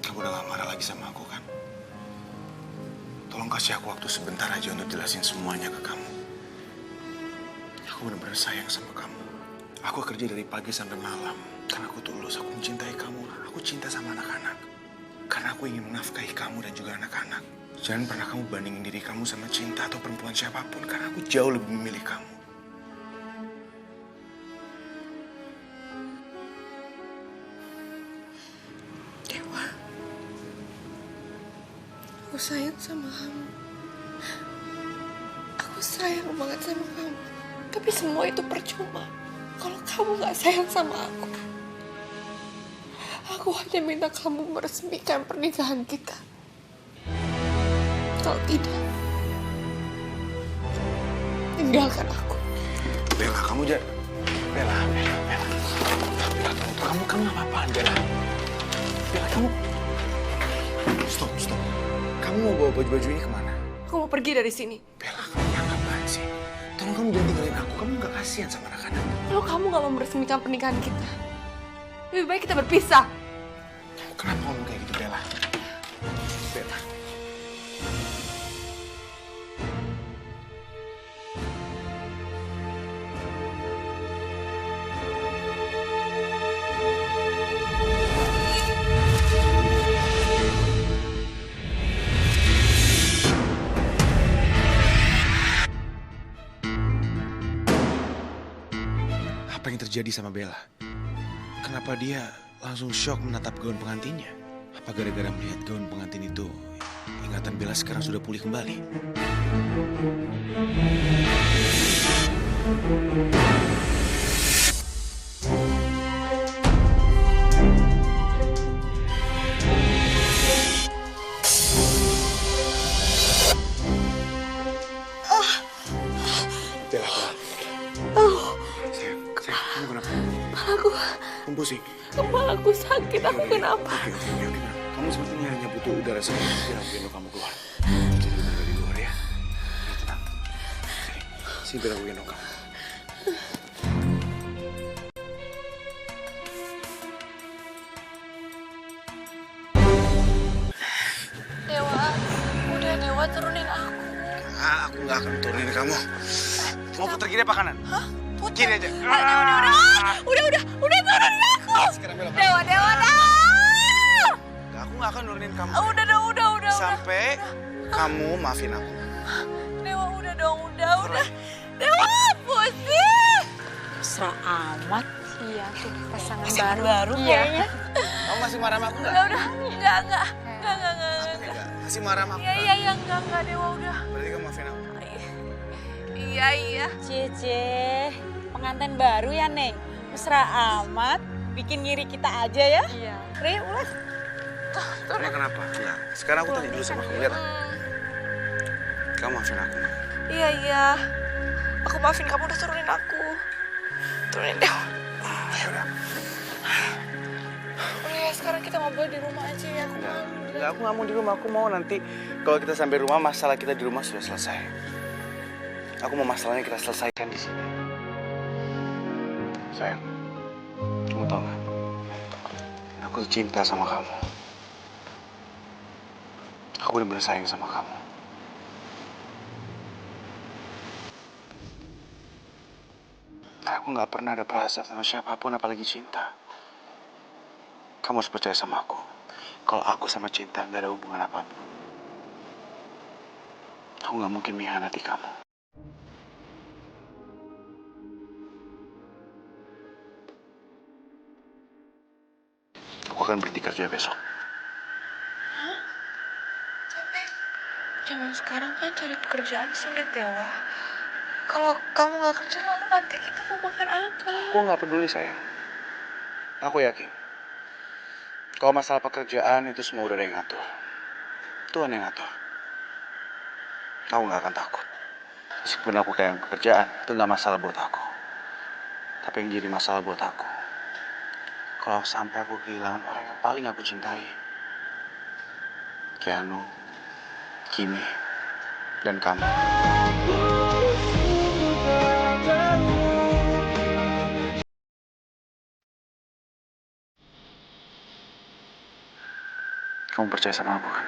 C: kamu udah gak marah lagi sama aku kan? Tolong kasih aku waktu sebentar aja untuk jelasin semuanya ke kamu. Aku benar-benar sayang sama kamu. Aku kerja dari pagi sampai malam karena aku tulus, aku mencintai kamu. Aku cinta sama anak-anak. Karena aku ingin menafkahi kamu dan juga anak-anak. Jangan pernah kamu bandingin diri kamu sama Cinta atau perempuan siapapun, karena aku jauh lebih memilih kamu.
B: Aku sayang sama kamu. Aku sayang banget sama kamu. Tapi semua itu percuma kalau kamu gak sayang sama aku. Aku hanya minta kamu meresmikan pernikahan kita. Kalau tidak, tinggalkan aku.
C: Bella, kamu jangan... Bella, kamu apa-apaan, Bella? Bella, kamu... Stop. Kamu mau bawa baju-baju ini kemana?
B: Aku mau pergi dari sini.
C: Bella, kamu yang apaan sih? Tolong kamu jangan tinggalin aku. Kamu gak kasihan sama anak-anak.
B: Kalau kamu gak mau meresmikan pernikahan kita, lebih baik kita berpisah.
C: Kenapa ngomong kayak gitu, Bella? Bella. Apa yang terjadi sama Bella? Kenapa dia langsung shock menatap gaun pengantinnya? Apa gara-gara melihat gaun pengantin itu, ingatan Bella sekarang sudah pulih kembali? Bella, sayang, kamu kenapa?
B: Kepalaku,
C: Kamu pusing?
B: kepalaku sakit. Aku kenapa?
C: Oke. Kamu sepertinya hanya butuh udara segar. Biar aku gendong kamu keluar. Jadi udara di luar ya. Ya, tenang. Sini biar aku gendong kamu.
B: Dewa, udah Dewa turunin aku.
C: Aku nggak akan turunin kamu. Mau putar kiri apa kanan?
B: Hah? Putar?
C: Kiri aja.
B: Udah turunin aku.
C: Sekarang belok.
B: Dewa.
C: Aku nggak akan nurunin kamu.
B: Udah.
C: Sampai kamu maafin aku.
B: Dewa, udah dong, udah. Dewa, pusing.
K: Mesra amat.
B: Iya, tuh pasangan
K: baru kayaknya.
C: Kamu masih marah sama aku nggak?
B: Udah. Enggak.
C: Masih marah sama aku?
B: Iya, enggak, Dewa, udah.
C: Berarti kamu maafin aku.
B: Iya.
K: Cie, pengantin baru ya, Neng. Mesra amat, bikin ngiri kita aja ya.
B: Iya.
K: Re, ulas.
C: Emang kenapa? Enggak. Sekarang aku tanya dulu sama kamu. Lihat. Kamu maafin aku.
B: Iya. Aku maafin kamu udah turunin aku. Turunin Dewa.
C: Ya udah.
B: Udah ya, sekarang kita ngobrol di rumah aja ya.
C: Enggak, aku nggak mau di rumah. Aku mau nanti kalau kita sampai rumah, masalah kita di rumah sudah selesai. Aku mau masalahnya kita selesaikan di sini. Sayang, kamu tahu nggak? Aku cinta sama kamu. Aku benar-benar sayang sama kamu. Aku nggak pernah ada perasaan sama siapapun, apalagi cinta. Kamu harus percaya sama aku. Kalau aku sama cinta nggak ada hubungan apapun. Aku nggak mungkin mengkhianati kamu. Aku akan berhenti kerja besok.
B: Hah? Tapi zaman sekarang kan cari pekerjaan sulit, Dewa. Kalau kamu nggak kerja, lalu nanti kita mau makan apa?
C: Aku nggak peduli, sayang. Aku yakin. Kalau masalah pekerjaan itu semua udah ada yang ngatur. Tuhan yang ngatur. Aku nggak akan takut. Meskipun aku kayak pekerjaan, itu nggak masalah buat aku. Tapi yang jadi masalah buat aku, kalau sampai aku kehilangan orang yang paling aku cintai, Keanu, Kimi, dan kamu. Kamu percaya sama aku kan?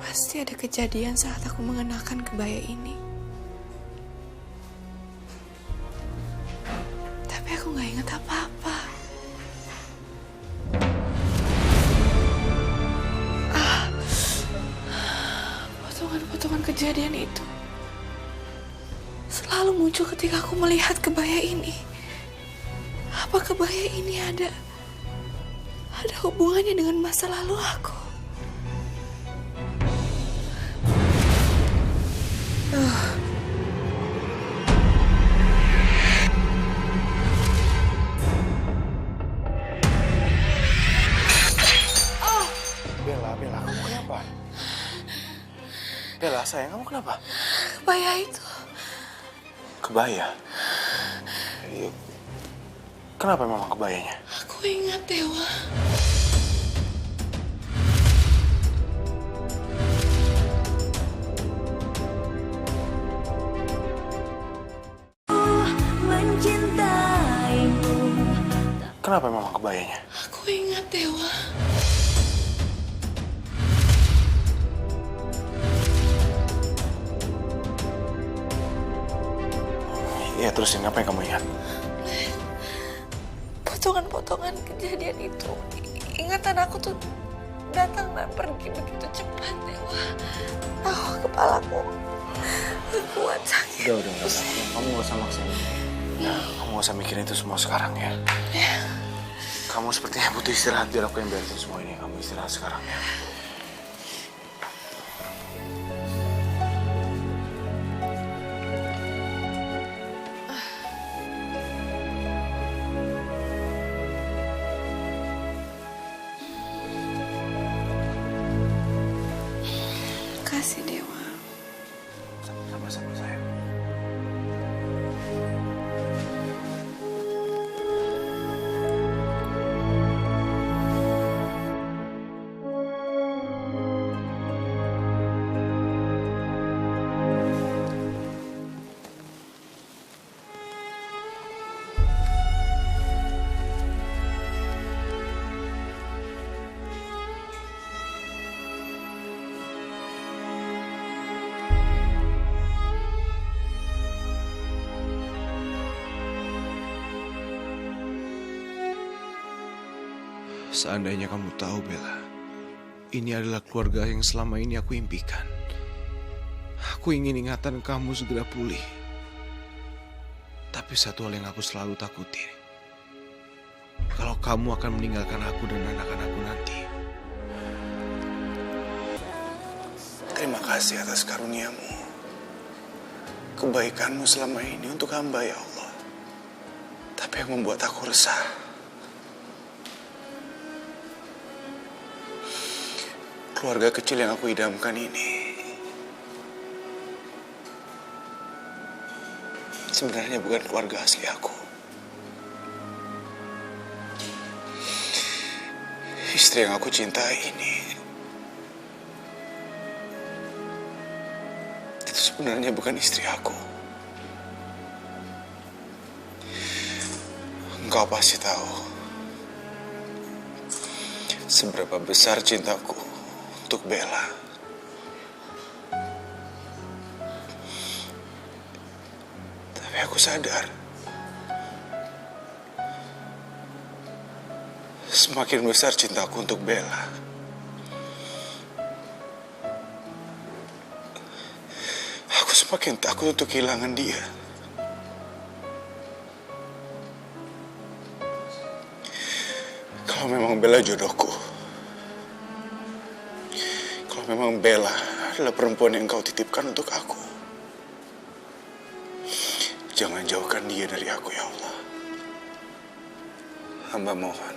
B: Pasti ada kejadian saat aku mengenakan kebaya ini. Tapi aku gak ingat apa-apa. Potongan-potongan kejadian itu selalu muncul ketika aku melihat kebaya ini. Apa kebaya ini ada hubungannya dengan masa lalu aku?
C: Bella, kamu kenapa? Bella, sayang, kamu kenapa?
B: Kebaya itu.
C: Kebaya? Kenapa memang kebayanya?
B: Aku ingat, Dewa.
C: Kenapa memang kebayanya?
B: Aku ingat, Dewa.
C: Iya, terusin. Apa yang kamu ingat?
B: Potongan-potongan kejadian itu. Ingatan aku tuh datang dan pergi begitu cepat, Dewa. Kepalaku kuat sakit.
C: Udah. Kamu gak usah maksain. Kamu gak usah mikirin itu semua sekarang ya. Kamu sepertinya butuh istirahat, biar aku yang beresin semua ini. Kamu istirahat sekarang ya.
B: Kasih Dewa.
C: Sama-sama sayang. Seandainya kamu tahu, Bella, ini adalah keluarga yang selama ini aku impikan. Aku ingin ingatan kamu segera pulih. Tapi satu hal yang aku selalu takuti, kalau kamu akan meninggalkan aku dan anak-anakku nanti. Terima kasih atas karuniamu, kebaikanmu selama ini untuk hamba, ya Allah. Tapi yang membuat aku resah, keluarga kecil yang aku idamkan ini sebenarnya bukan keluarga asli aku. Istri yang aku cintai ini itu sebenarnya bukan istri aku. Engkau pasti tahu seberapa besar cintaku untuk Bella. Tapi aku sadar semakin besar cintaku untuk Bella, aku semakin takut untuk kehilangan dia. Kalau memang Bella jodohku, memang Bella adalah perempuan yang kau titipkan untuk aku, jangan jauhkan dia dari aku, ya Allah. Hamba mohon,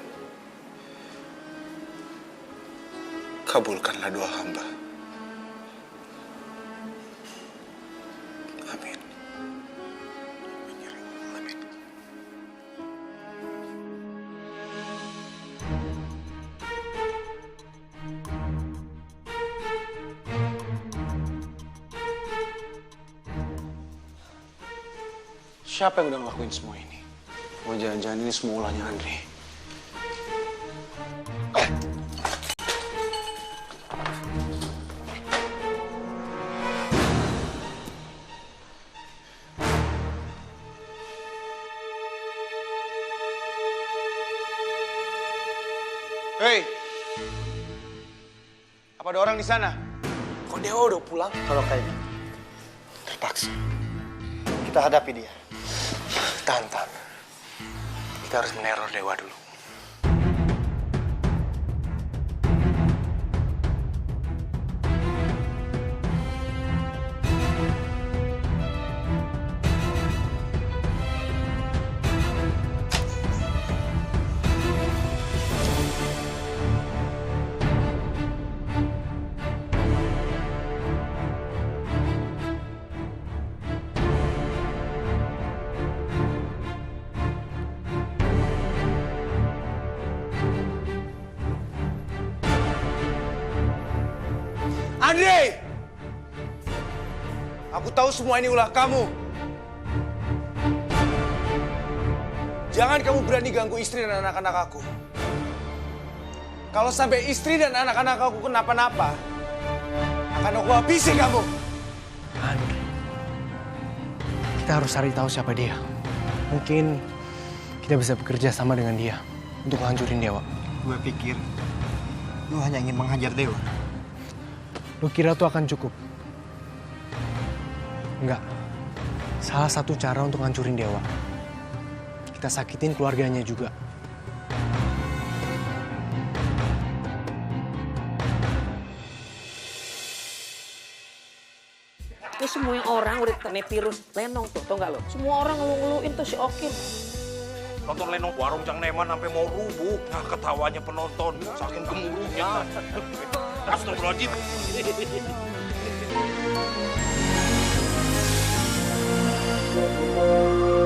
C: kabulkanlah doa hamba. Amin. Amin. Siapa yang udah ngelakuin semua ini? Oh, jangan-jangan ini semua ulahnya Andre. Hei, apa ada orang di sana? Kok Dewa udah pulang?
F: Kalau kayak gitu, terpaksa kita hadapi dia.
C: Tahan. Kita harus meneror Dewa dulu.
H: Andre! Aku tahu semua ini ulah kamu. Jangan kamu berani ganggu istri dan anak-anak aku. Kalau sampai istri dan anak-anak aku kenapa-napa, akan aku habisi kamu.
C: Andre, kita
T: kita harus cari tahu siapa dia. Mungkin kita bisa bekerja sama dengan dia untuk menghancurin Dewa.
H: Gue pikir lu hanya ingin menghajar Dewa.
T: Lu kira tuh akan cukup? Enggak. Salah satu cara untuk ngancurin Dewa, kita sakitin keluarganya juga.
U: Ini semua yang orang udah kena virus lenong tuh, tau gak lo? Semua orang ngeluh-ngeluhin tuh si Okin.
V: Nonton lenong warung Cang Neman sampai mau rubuh. Nah, ketawanya penonton, saking gemuruhnya. Astagfirullahaladzim.